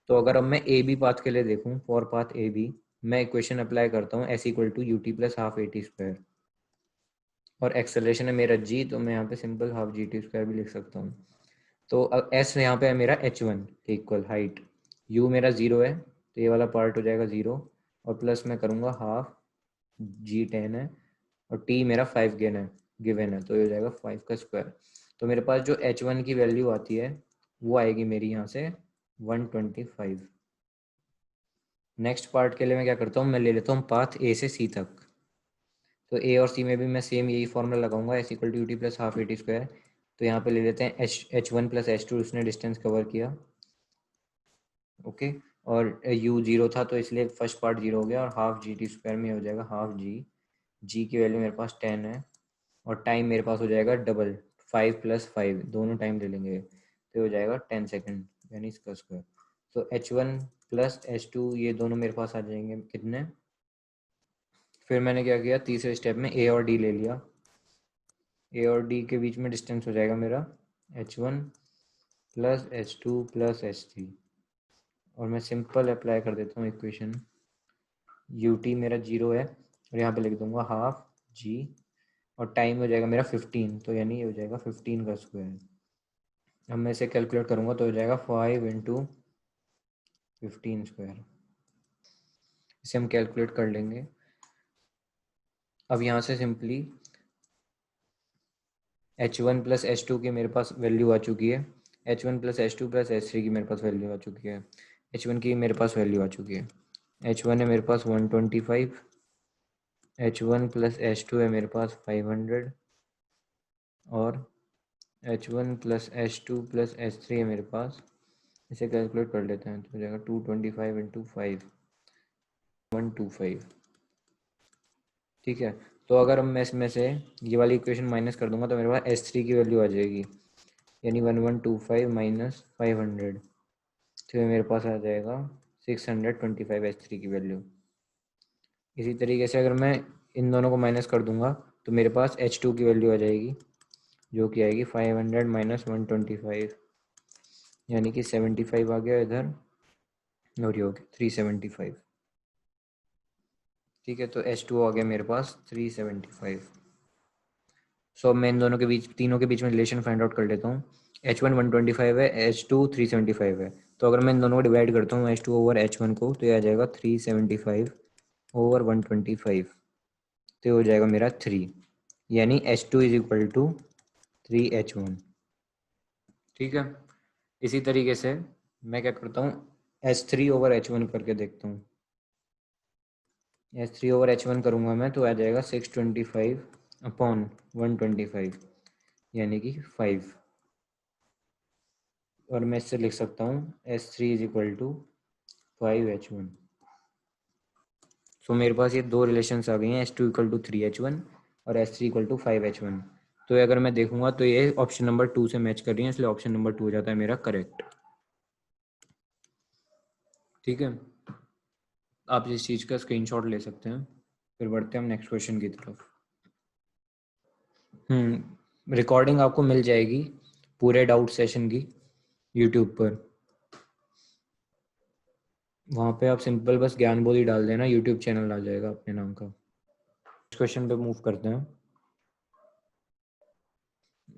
तो अगर अब मैं ए बी पाथ के लिए देखूँ, फॉर पाथ ए बी, मैं इक्वेशन अप्लाई करता हूँ s equal to ut plus half at square, और एक्सेलरेशन है मेरा g, तो मैं यहाँ पे सिंपल हाफ gt स्क्वायर भी लिख सकता हूँ। तो अब s यहाँ पे है मेरा h1 इक्वल हाइट, u मेरा 0 है तो ये वाला पार्ट हो जाएगा 0, और प्लस मैं करूँगा हाफ g 10 है, और t मेरा 5 गिवन है तो ये हो जाएगा 5 का स्क्वायर। तो मेरे पास जो h1 की वैल्यू आती है वो आएगी मेरी यहाँ से 125। नेक्स्ट पार्ट के लिए मैं क्या करता हूँ, मैं ले लेता हूँ पाथ a से c तक। तो a और c में भी मैं सेम यही फॉर्मूला लगाऊंगा, s equal to ut plus half at square. तो यहाँ पे ले लेते हैं h1 प्लस h2, उसने डिस्टेंस कवर किया, ओके, और u 0 था तो इसलिए फर्स्ट पार्ट 0 हो गया, और हाफ gt स्क्वायर में हो जाएगा हाफ g की वैल्यू मेरे पास 10 है, और टाइम मेरे पास हो जाएगा डबल 5 प्लस 5, दोनों टाइम ले लेंगे तो हो जाएगा 10 सेकेंड यानी इसका स्क्वायर। तो h1 प्लस h2 ये दोनों मेरे पास आ जाएंगे कितने। फिर मैंने क्या किया, तीसरे स्टेप में a और d ले लिया, a और d के बीच में डिस्टेंस हो जाएगा मेरा h1 plus h2 plus h3, और मैं सिंपल अप्लाई कर देता हूँ इक्वेशन, ut मेरा 0 है और यहाँ पे लिख दूंगा हाफ g, और टाइम हो जाएगा मेरा 15, तो यानी ये हो जाएगा 15 का स्क्वायर। अब मैं इसे कैलकुलेट करूँगा तो हो जाएगा 5 इंटू 15 स्क्वायर, इसे हम कैलकुलेट कर लेंगे। अब यहाँ से सिंपली h1 प्लस h2 की मेरे पास वैल्यू आ चुकी है, h1 plus h2 plus h3 की मेरे पास वैल्यू आ चुकी है, h1 की मेरे पास वैल्यू आ चुकी है, H1 है मेरे पास 125, H1 प्लस H2 है मेरे पास 500 और H1 plus H2 plus H3 है मेरे पास, इसे कैलकुलेट कर लेते हैं तो हो जाएगा 225 इंटू 5, 125। ठीक है, तो अगर मैं इसमें से ये वाली इक्वेशन माइनस कर दूंगा तो मेरे पास H3 की वैल्यू आ जाएगी, यानी 1125 माइनस 500, तो मेरे पास आ जाएगा 625 H3 की वैल्यू। इसी तरीके से अगर मैं इन दोनों को माइनस कर दूंगा तो मेरे पास H2 की वैल्यू आ जाएगी, जो कि आएगी 500 माइनस 125, यानी कि 75 आ गया इधर, और ये हो गया 375। ठीक है, तो H2 आ गया मेरे पास 375। सो अब मैं इन दोनों के बीच, तीनों के बीच में रिलेशन फाइंड आउट कर लेता हूँ। H1 125 है, H2 375 है, तो अगर मैं इन दोनों को डिवाइड करता हूँ H2 ओवर H1 को, तो ये आ जाएगा 375 ओवर 125, तो ये हो जाएगा मेरा 3, यानी H2 is equal to 3H1। ठीक है, इसी तरीके से मैं क्या करता हूँ, H3 ओवर H1 करके देखता हूँ। H3 ओवर H1 करूँगा मैं तो आ जाएगा 625 अपॉन 125, यानी कि 5, और मैं इससे लिख सकता हूँ H3 is equal to 5H1। सो मेरे पास ये दो रिलेशंस आ गई हैं, H2 इक्वल टू 3H1 और H3 इक्वल टू 5H1। तो अगर मैं देखूंगा तो ये ऑप्शन नंबर 2 से मैच कर रही है, इसलिए ऑप्शन नंबर 2 हो जाता है मेरा करेक्ट। ठीक है, आप इस चीज़ का स्क्रीनशॉट ले सकते हैं। फिर बढ़ते हैं हम नेक्स्ट क्वेश्चन की तरफ। रिकॉर्डिंग आपको मिल जाएगी पूरे डाउट सेशन की यूट्यूब पर, वहाँ पे आप सिंपल बस ज्ञान बोध ही डाल देना, यूट्यूब चैनल आ जाएगा अपने नाम का। नेक्स्ट क्वेश्चन पे मूव करते हैं।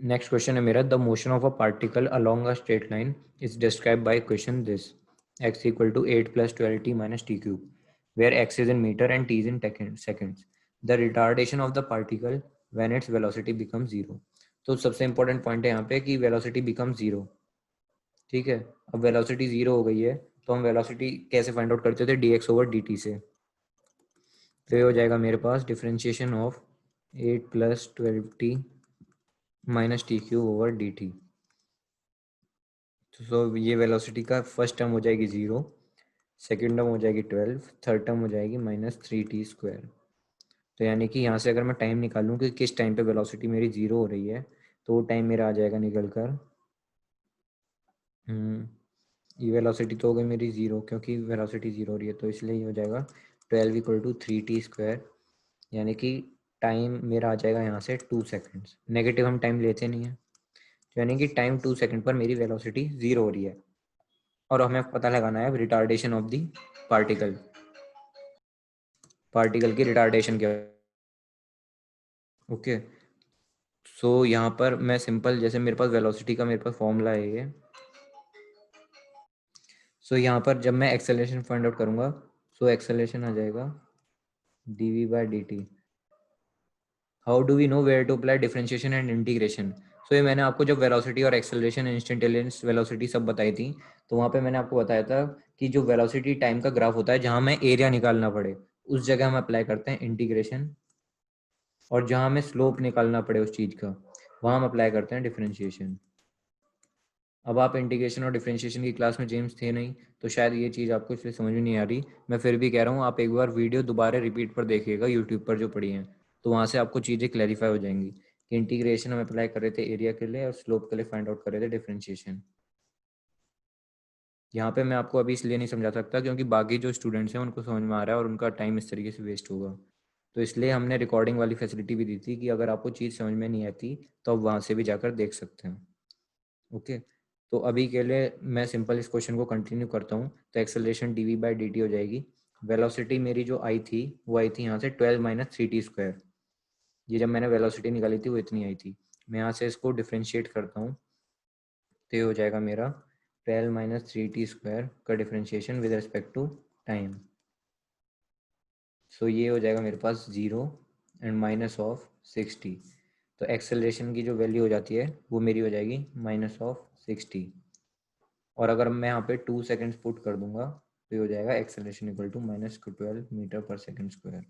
नेक्स्ट क्वेश्चन है मेरा, the motion of a particle along a straight line is describe by question this, x equal to 8 plus 12t minus T cube, where x is in meter and t is in seconds, the retardation of the particle when its velocity become zero. तो सबसे important point है यहाँ पे कि velocity become zero. ठीक है, अब velocity zero हो गई है तो हम वेलोसिटी कैसे फाइंड आउट करते थे, dx ओवर dt से। तो ये हो जाएगा मेरे पास differentiation of 8 plus 12t minus T cube over d t. तो ये वेलोसिटी का फर्स्ट टर्म हो जाएगी 0, सेकेंड टर्म हो जाएगी 12, थर्ड टर्म हो जाएगी -3t²। तो यानी कि यहाँ से अगर मैं टाइम निकालूँ कि किस टाइम पे वेलोसिटी मेरी 0 हो रही है, तो वो टाइम मेरा आ जाएगा निकल कर, ये वेलोसिटी तो हो गई मेरी 0, क्योंकि वेलोसिटी 0 हो रही है तो इसलिए ये हो जाएगा 12 इक्वल टू 3t², यानी कि टाइम मेरा आ जाएगा यहाँ से 2 सेकेंड्स। नेगेटिव हम टाइम लेते नहीं है, यानी कि टाइम 2 सेकेंड पर मेरी वेलोसिटी 0 हो रही है, और हमें पता लगाना है retardation of the particle, particle की रिटार्डेशन क्या। ओके, सो यहाँ पर मैं सिंपल, जैसे मेरे पास वेलोसिटी का मेरे पास फॉर्मूला है ये, सो यहाँ पर जब मैं एक्सेलरेशन फाइंड आउट करूँगा, सो एक्सेलरेशन आ जाएगा dv by dt। How do we know where to apply differentiation and integration. So ये मैंने आपको जब वेलोसिटी और एक्सेलरेशन, इंस्टेंटेनियस वेलोसिटी सब बताई थी, तो वहाँ पे मैंने आपको बताया था कि जो वेलोसिटी टाइम का ग्राफ होता है, जहाँ हमें एरिया निकालना पड़े उस जगह हम अप्लाई करते हैं इंटीग्रेशन, और जहाँ हमें स्लोप निकालना पड़े उस चीज़ का, वहाँ हम अप्लाई करते हैं डिफरेंशिएशन। अब आप इंटीग्रेशन और डिफरेंशिएशन की क्लास में जेम्स थे नहीं, तो शायद ये चीज़ आपको इसलिए समझ में नहीं आ रही। मैं फिर भी कह रहा हूँ, आप एक बार वीडियो दोबारा रिपीट पर देखिएगा यूट्यूब पर जो पड़ी हैं, तो वहाँ से आपको चीज़ें क्लैरिफाई हो जाएंगी कि इंटीग्रेशन हम अप्लाई कर रहे थे एरिया के लिए और स्लोप के लिए फाइंड आउट कर रहे थे डिफरेंशिएशन। यहाँ पे मैं आपको अभी इसलिए नहीं समझा सकता क्योंकि बाकी जो स्टूडेंट्स हैं उनको समझ में आ रहा है और उनका टाइम इस तरीके से वेस्ट होगा, तो इसलिए हमने रिकॉर्डिंग वाली फैसिलिटी भी दी थी कि अगर आपको चीज़ समझ में नहीं आती तो आप वहाँ से भी जाकर देख सकते हैं। ओके, तो अभी के लिए मैं सिंपल इस क्वेश्चन को कंटिन्यू करता हूँ। तो एक्सेलरेशन dv बाई dt हो जाएगी, वेलोसिटी मेरी जो आई थी वो आई थी यहाँ से 12 माइनस 3t²। ये जब मैंने वेलोसिटी निकाली थी वो इतनी आई थी। मैं यहाँ से इसको डिफ्रेंशिएट करता हूँ तो ये हो जाएगा मेरा 12 माइनस 3t² का differentiation with respect to time. So ये हो जाएगा मेरे पास 0 एंड माइनस ऑफ 60। तो एक्सेलरेशन की जो वैल्यू हो जाती है वो मेरी हो जाएगी -60। और अगर मैं यहाँ पे 2 सेकेंड्स पुट कर दूंगा तो ये हो जाएगा acceleration equal to -12 metre per second square.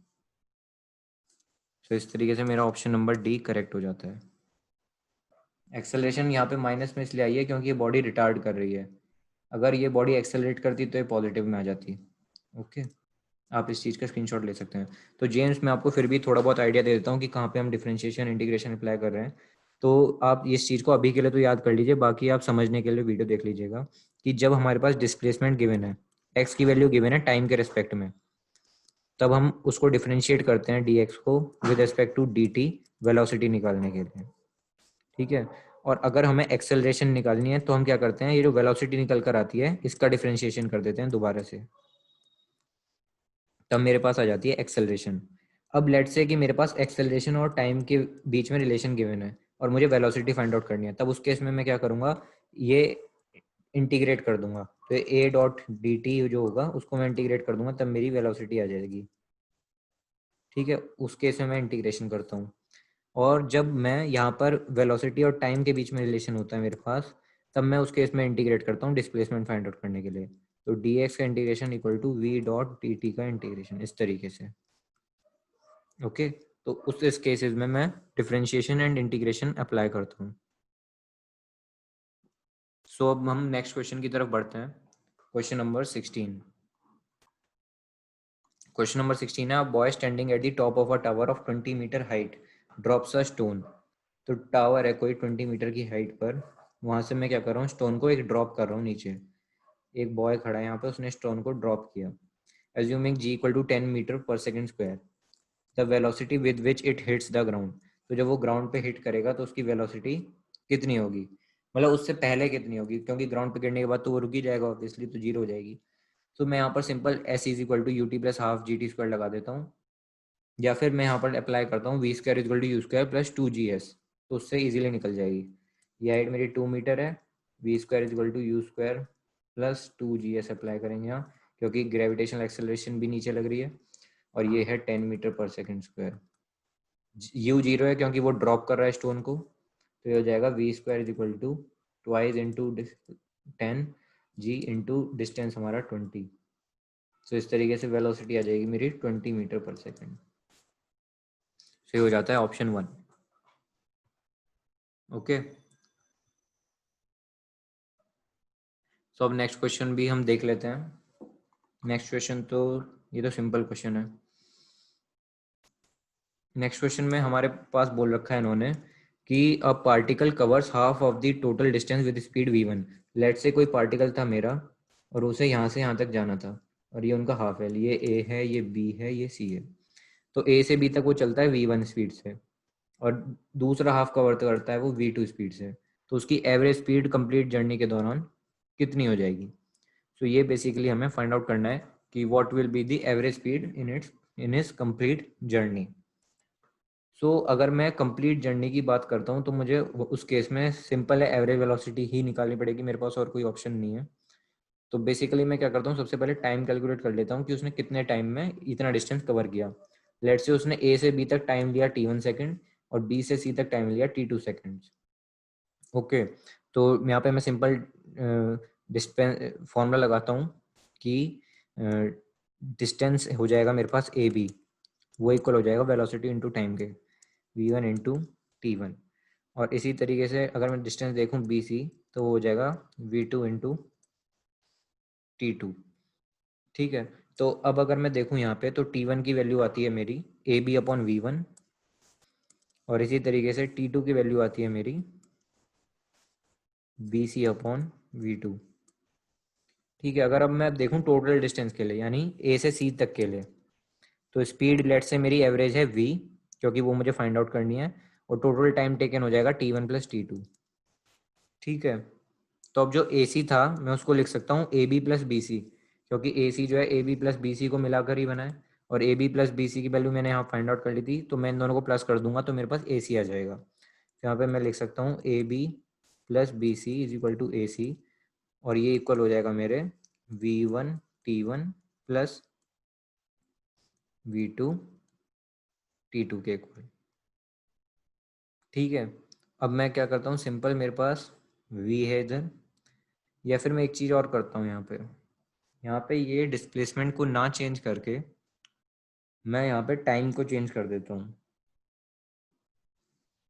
तो इस तरीके से मेरा ऑप्शन नंबर डी करेक्ट हो जाता है। एक्सेलरेशन यहाँ पे माइनस में इसलिए आई है क्योंकि ये बॉडी रिटार्ड कर रही है। अगर ये बॉडी एक्सेलरेट करती तो ये पॉजिटिव में आ जाती। ओके, आप इस चीज़ का स्क्रीनशॉट ले सकते हैं। तो जेम्स, मैं आपको फिर भी थोड़ा बहुत आइडिया दे देता हूँ कि कहाँ पे हम डिफरेंशिएशन इंटीग्रेशन अप्लाई कर रहे हैं। तो आप इस चीज़ को अभी के लिए तो याद कर लीजिए, बाकी आप समझने के लिए वीडियो देख लीजिएगा कि जब हमारे पास डिस्प्लेसमेंट गिवन है, एक्स की वैल्यू गिवन है टाइम के रिस्पेक्ट में, तब हम उसको डिफरेंशिएट करते हैं dx को with respect to dt velocity निकालने के लिए। ठीक है, और अगर हमें एक्सेलरेशन निकालनी है तो हम क्या करते हैं, ये जो वेलोसिटी निकल कर आती है इसका डिफरेंशिएशन कर देते हैं दोबारा से, तब मेरे पास आ जाती है एक्सेलरेशन। अब लेट्स से कि मेरे पास एक्सेलरेशन और टाइम के बीच में रिलेशन गिवन है और मुझे वेलोसिटी फाइंड आउट करनी है, तब उस केस में मैं क्या करूंगा, ये इंटीग्रेट कर दूंगा। तो a डॉट डी टी जो होगा उसको मैं इंटीग्रेट कर दूंगा, तब मेरी वेलोसिटी आ जाएगी। ठीक है, उस केस में मैं इंटीग्रेशन करता हूँ। और जब मैं यहाँ पर वेलोसिटी और टाइम के बीच में रिलेशन होता है मेरे पास, तब मैं उस केस में इंटीग्रेट करता हूँ डिस्प्लेसमेंट फाइंड आउट करने के लिए। तो dx का integration equal to v dot dt का इंटीग्रेशन, इस तरीके से। ओके, तो उस इस केसेस में मैं डिफरेंशिएशन एंड इंटीग्रेशन अप्लाई करता हूँ। सो अब हम नेक्स्ट क्वेश्चन की तरफ बढ़ते हैं। Question number 16। क्वेश्चन नंबर 16 है, boy standing at the top of a tower of 20 meter height drops a stone. तो टावर है कोई 20 मीटर की हाइट पर, वहां से मैं क्या कर रहा हूँ, स्टोन को एक ड्रॉप कर रहा हूँ नीचे। एक बॉय खड़ा है यहाँ पे, उसने स्टोन को ड्रॉप किया। Assuming g equal to 10 metre per second square, the velocity with which it hits the ground. तो जब वो ग्राउंड पे हिट करेगा तो उसकी वेलोसिटी कितनी होगी, मतलब उससे पहले कितनी होगी, क्योंकि ग्राउंड पे गिरने के बाद तो वो रुक ही जाएगा ऑब्वियसली, तो जीरो हो जाएगी। तो मैं यहाँ पर simple s is equal to U T plus half G T square लगा देता हूँ, या फिर मैं यहाँ पर अप्लाई करता हूँ V square equal to U square plus 2gs, तो उससे इजीली निकल जाएगी। ये हाइट मेरी 2 मीटर है, V square equal to U square plus 2gs apply करेंगे यहाँ, क्योंकि ग्रेविटेशनल एक्सेलरेशन भी नीचे लग रही है। और ये है 10 metre per second square. You zero है क्योंकि वो ड्रॉप कर रहा है स्टोन को, तो ये हो जाएगा V square is equal to twice into 10 G into distance हमारा 20। तो इस तरीके से वेलोसिटी आ जाएगी मेरी 20 मीटर पर सेकेंड। सही हो जाता है ऑप्शन 1। ओके, सो अब नेक्स्ट क्वेश्चन भी हम देख लेते हैं। नेक्स्ट क्वेश्चन तो ये तो सिंपल क्वेश्चन है। नेक्स्ट क्वेश्चन में हमारे पास बोल रखा है इन्होंने कि a particle covers half of the total distance with speed v1। Let say कोई पार्टिकल था मेरा और उसे यहाँ से यहाँ तक जाना था, और ये उनका हाफ है, ये a है, ये b है, ये c है। तो a से b तक वो चलता है v1 स्पीड से, और दूसरा हाफ कवर करता है वो v2 स्पीड से। तो उसकी एवरेज स्पीड कंप्लीट जर्नी के दौरान कितनी हो जाएगी। तो ये बेसिकली हमें फाइंड आउट करना है कि what will be the average speed in his complete journey. So अगर मैं कंप्लीट जर्नी की बात करता हूँ तो मुझे उस केस में सिंपल है, एवरेज वेलोसिटी ही निकालनी पड़ेगी, मेरे पास और कोई ऑप्शन नहीं है। तो बेसिकली मैं क्या करता हूँ, सबसे पहले टाइम कैलकुलेट कर लेता हूँ कि उसने कितने टाइम में इतना डिस्टेंस कवर किया। लेट से उसने ए से बी तक टाइम लिया t1 सेकेंड और बी से सी तक टाइम लिया t2 सेकेंड्स। ओके, तो यहाँ पे मैं सिंपल फॉर्मूला लगाता हूँ कि डिस्टेंस हो जाएगा मेरे पास ए बी, वो इक्वल हो जाएगा वेलोसिटी इंटू टाइम के v1 इंटू t1। और इसी तरीके से अगर मैं डिस्टेंस देखूँ बी सी, तो वो हो जाएगा v2 इंटू t2। ठीक है, तो अब अगर मैं देखूँ यहाँ पे तो t1 की वैल्यू आती है मेरी ए बी अपॉन v1, और इसी तरीके से t2 की वैल्यू आती है मेरी बी सी अपॉन v2। ठीक है, अगर अब मैं देखूँ टोटल डिस्टेंस के लिए यानी ए से सी तक के लिए, तो स्पीड लेट से मेरी एवरेज है v, क्योंकि वो मुझे फाइंड आउट करनी है, और टोटल टाइम टेकन हो जाएगा t1 प्लस t2। ठीक है, तो अब जो ए सी था मैं उसको लिख सकता हूँ A B plus B C, क्योंकि ए सी जो है A B plus B C को मिलाकर ही बना है, और A B plus B C की वैल्यू मैंने यहाँ फाइंड आउट कर ली थी, तो मैं इन दोनों को प्लस कर दूंगा तो मेरे पास ए सी आ जाएगा। तो यहाँ पे मैं लिख सकता हूँ A B plus B c is equal to a c, और ये इक्वल हो जाएगा मेरे v one t one plus v2 t2 के इक्वल। ठीक है, अब मैं क्या करता हूँ, सिंपल मेरे पास v है इधर, या फिर मैं एक चीज़ और करता हूँ यहाँ पे, यहाँ पे ये डिस्प्लेसमेंट को ना चेंज करके मैं यहाँ पे टाइम को चेंज कर देता हूँ।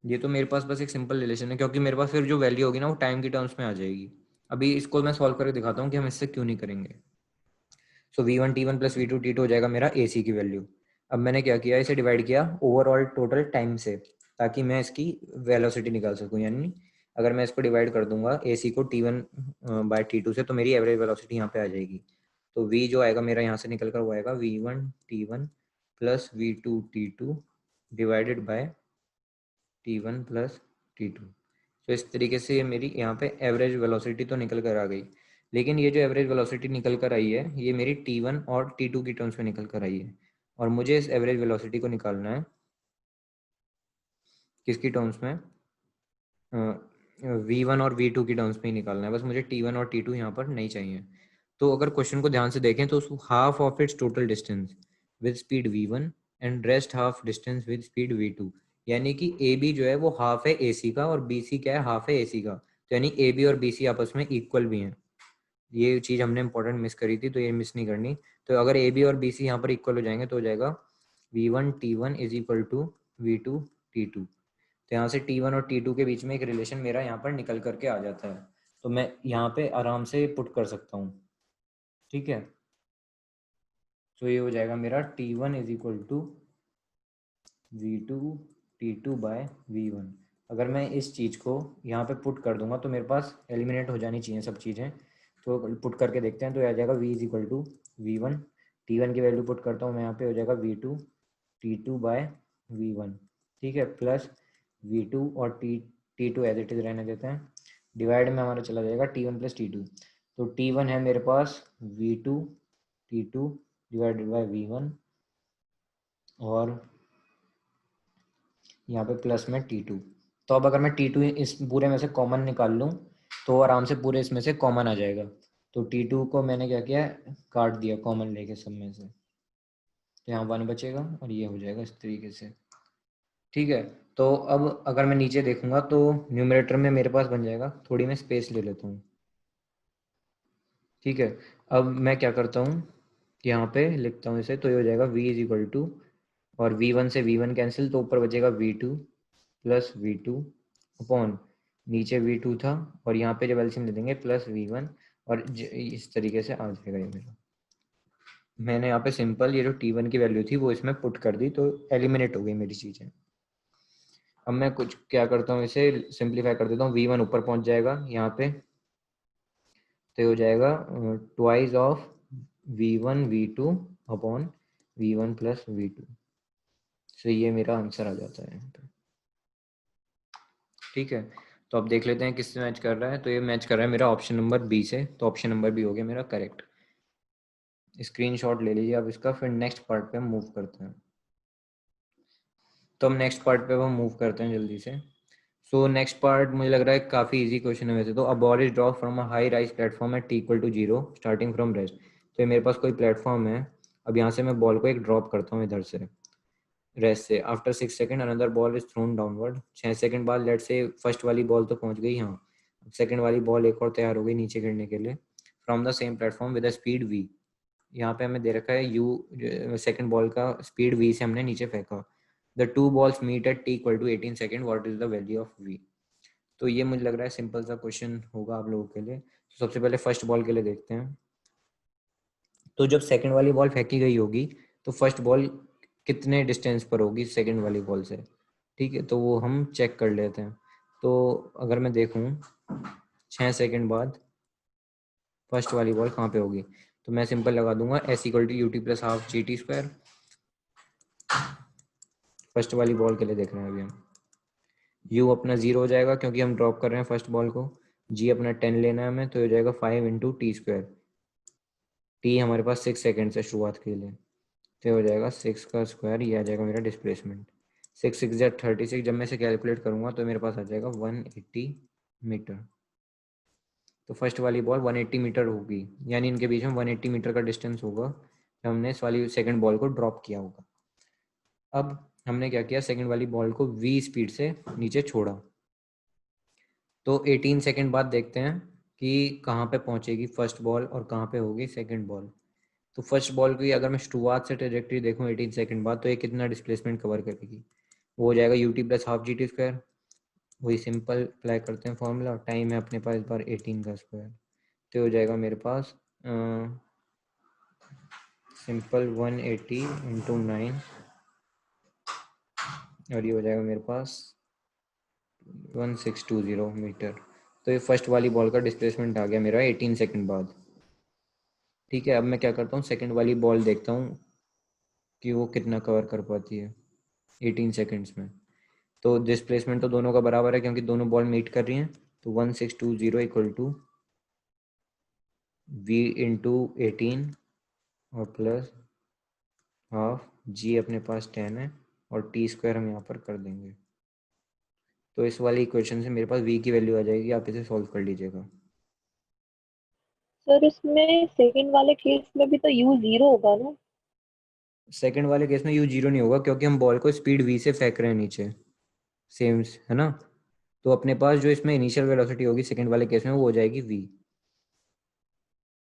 ये तो मेरे पास बस एक सिंपल रिलेशन है, क्योंकि मेरे पास फिर जो वैल्यू होगी ना वो टाइम की टर्म्स में आ जाएगी। अभी इसको मैं सॉल्व करके दिखाता हूँ कि हम इससे क्यों नहीं करेंगे। सो v1t1 प्लस v2t2 हो जाएगा मेरा ac की वैल्यू। अब मैंने क्या किया, इसे डिवाइड किया ओवरऑल टोटल टाइम से, ताकि मैं इसकी वेलोसिटी निकाल सकूं। यानी अगर मैं इसको डिवाइड कर दूंगा ac को t1 बाय t2 से, तो मेरी एवरेज वेलोसिटी यहाँ पे आ जाएगी। तो v जो आएगा मेरा यहाँ से निकल कर वो आएगा v1t1 plus v2t2 divided by t1 plus t2। तो इस तरीके से ये मेरी यहाँ पे एवरेज वेलोसिटी तो निकल कर आ गई। लेकिन ये जो एवरेज वेलोसिटी निकल कर आई है ये मेरी t1 और t2 की टर्म्स में निकल कर आई है, और मुझे इस एवरेज वेलोसिटी को निकालना है किसकी टर्म्स में, v1 और v2 की टर्म्स में ही निकालना है। बस मुझे t1 और t2 यहाँ पर नहीं चाहिए। तो अगर क्वेश्चन को ध्यान से देखें तो half of its total distance with speed v1 and rest half distance with speed v2। यानी कि ए बी जो है वो हाफ है ए सी का, और बी सी क्या है, हाफ है ए सी का। तो यानी ए बी और बी सी आपस में इक्वल भी हैं। ये चीज़ हमने इंपॉर्टेंट मिस करी थी, तो ये मिस नहीं करनी। तो अगर ए बी और बी सी यहाँ पर इक्वल हो जाएंगे तो हो जाएगा v1t1 is equal to v2t2। तो यहाँ से t1 और t2 के बीच में एक रिलेशन मेरा यहाँ पर निकल करके आ जाता है। तो मैं यहाँ पे आराम से पुट कर सकता हूँ। ठीक है, तो ये हो जाएगा मेरा t1 is equal to v2t2 bye v1। अगर मैं इस चीज़ को यहाँ पे पुट कर दूंगा तो मेरे पास एलिमिनेट हो जानी चाहिए सब चीज़ें। तो पुट करके देखते हैं, तो आ जाएगा v is equal to v1, t1 की वैल्यू पुट करता हूँ मैं यहाँ पे, हो जाएगा v2t2 बाय v1। ठीक है, प्लस v2 और t2 एज इट इज रहने देते हैं। डिवाइड में हमारा चला जाएगा t1 प्लस t2। तो t1 है मेरे पास v2t2 डिवाइडेड बाय v1, और यहाँ पे प्लस में t2। तो अब अगर मैं t2 इस पूरे में से कॉमन निकाल लूँ तो आराम से पूरे इसमें से कॉमन आ जाएगा। तो t2 को मैंने क्या किया, काट दिया कॉमन लेके सब में से, तो यहाँ 1 बचेगा और ये हो जाएगा इस तरीके से। ठीक है, तो अब अगर मैं नीचे देखूंगा तो न्यूमरेटर में मेरे पास बन जाएगा, थोड़ी मैं स्पेस ले लेता हूँ। ठीक है, अब मैं क्या करता हूँ, यहाँ पे लिखता हूँ इसे, तो ये हो जाएगा v इज इक्वल टू, और v1 से v1 कैंसिल, तो ऊपर बचेगा v2 प्लस v2 अपॉन नीचे v2 था, और यहाँ पे जब एलसीएम ले देंगे प्लस v1, और इस तरीके से आ जाएगा ये मेरा। मैंने यहाँ पे सिंपल ये जो t1 की वैल्यू थी वो इसमें पुट कर दी, तो एलिमिनेट हो गई मेरी चीज़ें। अब मैं कुछ क्या करता हूँ, इसे सिंप्लीफाई कर देता हूँ। v1 ऊपर पहुँच जाएगा यहाँ पे, तो हो जाएगा twice of v1 v2 upon v1 plus v2। सो ये मेरा आंसर आ जाता है यहाँ पे। ठीक है, तो अब देख लेते हैं किससे मैच कर रहा है। तो ये मैच कर रहा है मेरा ऑप्शन नंबर बी से, तो ऑप्शन नंबर बी हो गया मेरा करेक्ट। स्क्रीनशॉट ले लीजिए आप इसका, फिर नेक्स्ट पार्ट पे हम मूव करते हैं। तो हम नेक्स्ट पार्ट पे मूव करते हैं जल्दी से। सो नेक्स्ट पार्ट मुझे लग रहा है काफ़ी इजी क्वेश्चन है वैसे तो। A ball is drop from a high rise platform at t equal to 0 starting from rest. तो ये मेरे पास कोई प्लेटफॉर्म है, अब यहाँ से मैं बॉल को एक ड्रॉप करता हूँ इधर से रेस्ट से। After 6 second another ball is throne downward. 6 second बाद लेट से फर्स्ट वाली बॉल तो पहुंच गई, हाँ सेकंड वाली बॉल एक और तैयार हो गई नीचे गिरने के लिए from the same platform with a speed v। यहाँ पे हमें दे रखा है u, सेकंड बॉल का स्पीड v से हमने नीचे फेंका। The two balls meet at t equal to 18 second, what is the value of v। तो ये मुझे लग रहा है सिंपल सा क्वेश्चन होगा आप लोगों के लिए। तो सबसे पहले फर्स्ट बॉल के लिए देखते हैं। तो जब सेकंड वाली बॉल फेंकी गई होगी तो फर्स्ट बॉल कितने डिस्टेंस पर होगी सेकंड वाली बॉल से। ठीक है, तो वो हम चेक कर लेते हैं। तो अगर मैं देखूं 6 सेकंड बाद फर्स्ट वाली बॉल कहाँ पे होगी, तो मैं सिंपल लगा दूंगा s equal to ut plus half gt square. First वाली बॉल के लिए देख रहे हैं अभी हम। u अपना 0 हो जाएगा क्योंकि हम ड्रॉप कर रहे हैं फर्स्ट बॉल को। g अपना 10 लेना है हमें, तो हो जाएगा 5 इंटू टी स्क्वायर। t हमारे पास 6 सेकेंड से शुरुआत के लिए, तो हो जाएगा 6 का स्क्वायर, ये आ जाएगा मेरा डिस्प्लेसमेंट। 6 6 या 36, जब मैं इसे कैलकुलेट करूंगा तो मेरे पास आ जाएगा 180 मीटर। तो फर्स्ट वाली बॉल 180 मीटर होगी, यानी इनके बीच में 180 मीटर का डिस्टेंस होगा जब हमने इस वाली सेकंड बॉल को ड्रॉप किया होगा। अब हमने क्या किया, सेकंड वाली बॉल को v स्पीड से नीचे छोड़ा। तो 18 सेकंड बाद देखते हैं कि कहाँ पे पहुंचेगी फर्स्ट बॉल और कहाँ पे होगी सेकंड बॉल। तो फर्स्ट बॉल की अगर मैं शुरुआत से ट्रेजेक्टरी देखूँ 18 सेकंड बाद, तो ये कितना डिस्प्लेसमेंट कवर करेगी, वो हो जाएगा ut plus half G T square. वही सिंपल अप्लाई करते हैं फॉर्मूला, टाइम है अपने पास इस बार 18 का स्क्वायर, तो हो जाएगा मेरे पास सिंपल 180 इंटू 9, और ये हो जाएगा मेरे पास 1620 मीटर। तो ये फर्स्ट वाली बॉल का डिस्प्लेसमेंट आ गया मेरा 18 सेकंड बाद। ठीक है, अब मैं क्या करता हूँ, सेकंड वाली बॉल देखता हूँ कि वो कितना कवर कर पाती है 18 सेकंड्स में। तो डिस्प्लेसमेंट तो दोनों का बराबर है क्योंकि दोनों बॉल मीट कर रही हैं, तो 1620 इक्वल टू v इंटू 18 और प्लस हाफ जी अपने पास 10 है और टी स्क्वायर हम यहाँ पर कर देंगे। तो इस वाली इक्वेशन से मेरे पास v की वैल्यू आ जाएगी, आप इसे सॉल्व कर लीजिएगा। सर इसमें सेकंड वाले केस में भी तो u 0 होगा ना? सेकंड वाले केस में u 0 नहीं होगा क्योंकि हम बॉल को स्पीड v से फेंक रहे हैं नीचे, सेम है ना। तो अपने पास जो इसमें इनिशियल वेलोसिटी होगी सेकंड वाले केस में वो हो जाएगी v।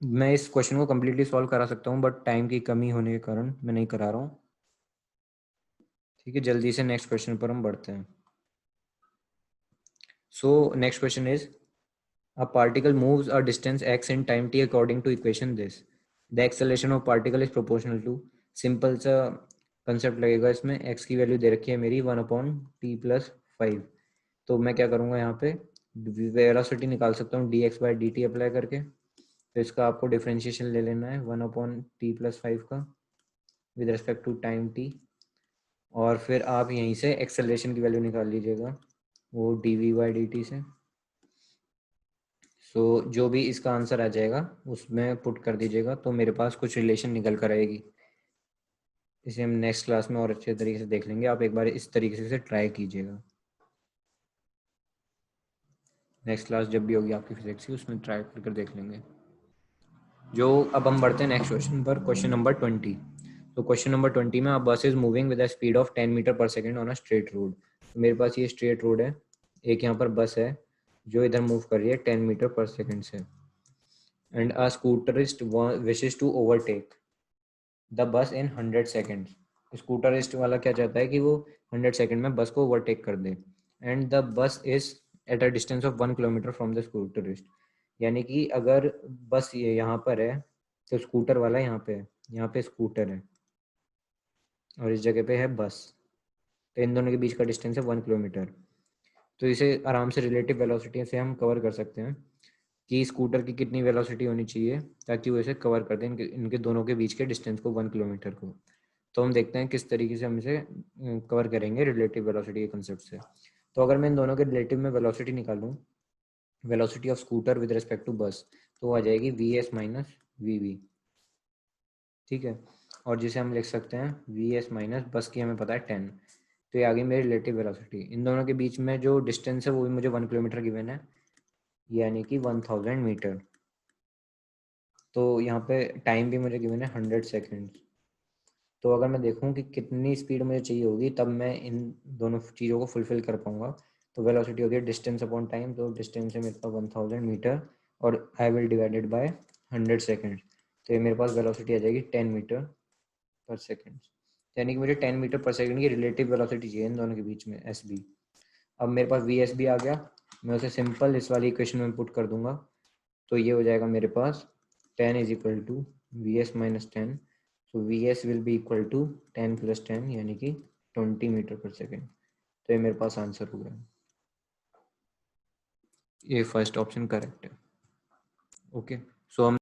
मैं इस क्वेश्चन को कम्प्लीटली सॉल्व करा सकता हूँ बट टाइम की कमी होने के कारण मैं नहीं करा रहा हूँ। ठीक है, जल्दी से नेक्स्ट क्वेश्चन पर हम बढ़ते हैं। So next question is a particle moves a distance x in time t according to equation this, the acceleration of particle is proportional to, simple सा कंसेप्ट लगेगा इसमें। x की वैल्यू दे रखी है मेरी 1/t+5। तो मैं क्या करूँगा, यहाँ पे वेलोसिटी निकाल सकता हूँ dx/dt अप्लाई करके। तो इसका आपको डिफरेंशिएशन ले लेना है 1/t+5 का with respect to time t, और फिर आप यहीं से एक्सेलरेशन की वैल्यू निकाल लीजिएगा वो dv/dt से। सो जो भी इसका आंसर आ जाएगा उसमें पुट कर दीजिएगा, तो मेरे पास कुछ रिलेशन निकल कर आएगी। इसे हम नेक्स्ट क्लास में और अच्छे तरीके से देख लेंगे, आप एक बार इस तरीके से ट्राई कीजिएगा। नेक्स्ट क्लास जब भी होगी आपकी फिजिक्स की, उसमें ट्राई कर देख लेंगे। जो अब हम बढ़ते हैं नेक्स्ट क्वेश्चन पर, क्वेश्चन नंबर 20। तो क्वेश्चन नंबर 20 में, अब bus is moving with a speed of 10 metre per second on a straight road. तो मेरे पास ये स्ट्रेट रोड है, एक यहाँ पर बस है जो इधर मूव कर रही है 10 मीटर पर सेकेंड से, and a scooterist wishes to overtake the bus in 100 seconds. स्कूटरिस्ट वाला क्या चाहता है कि वो 100 सेकेंड में बस को ओवरटेक कर दे, and the bus is at a distance of 1 kilometre from the scooterist. यानी कि अगर बस ये यहाँ पर है तो स्कूटर वाला यहाँ पे है, यहाँ पे स्कूटर है और इस जगह पे है बस, तो इन दोनों के बीच का डिस्टेंस है 1 किलोमीटर। तो इसे आराम से रिलेटिव वेलोसिटी से हम कवर कर सकते हैं कि स्कूटर की कितनी वेलोसिटी होनी चाहिए ताकि वो इसे कवर कर दें, इनके दोनों के बीच के डिस्टेंस को 1 किलोमीटर को। तो हम देखते हैं किस तरीके से हम इसे कवर करेंगे रिलेटिव वेलोसिटी के कंसेप्ट से। तो अगर मैं इन दोनों के रिलेटिव में वेलोसिटी निकालूं, velocity of scooter with respect to bus, तो वो आ जाएगी vs माइनस vv। ठीक है, और जिसे हम लिख सकते हैं vs माइनस बस की हमें पता है 10। तो ये आ गई मेरी रिलेटिव वेलोसिटी। इन दोनों के बीच में जो डिस्टेंस है वो भी मुझे 1 किलोमीटर गिवन है, यानी कि 1000 मीटर। तो यहाँ पे टाइम भी मुझे गिवन है 100 सेकेंड्स। तो अगर मैं देखूँ कि कितनी स्पीड मुझे चाहिए होगी तब मैं इन दोनों चीज़ों को फुलफिल कर पाऊंगा। तो वेलोसिटी होगी डिस्टेंस अपॉन टाइम, तो डिस्टेंस है मेरे पास 1000 मीटर और I will divided by 100 second. तो ये मेरे पास वेलोसिटी आ जाएगी 10 मीटर पर सेकेंड। यानी कि मुझे 10 मीटर पर सेकेंड की रिलेटिव वेलोसिटी चाहिए इन दोनों के बीच में एस बी। अब मेरे पास वी एस बी आ गया, मैं उसे सिंपल इस वाली इक्वेशन में पुट कर दूंगा। तो ये हो जाएगा मेरे पास 10 is equal to V S minus 10। So V S will be equal to 10 plus 10 यानी कि 20 मीटर पर सेकेंड। तो ये मेरे पास आंसर हो गया, ये फर्स्ट ऑप्शन करेक्ट है। ओके, सो हम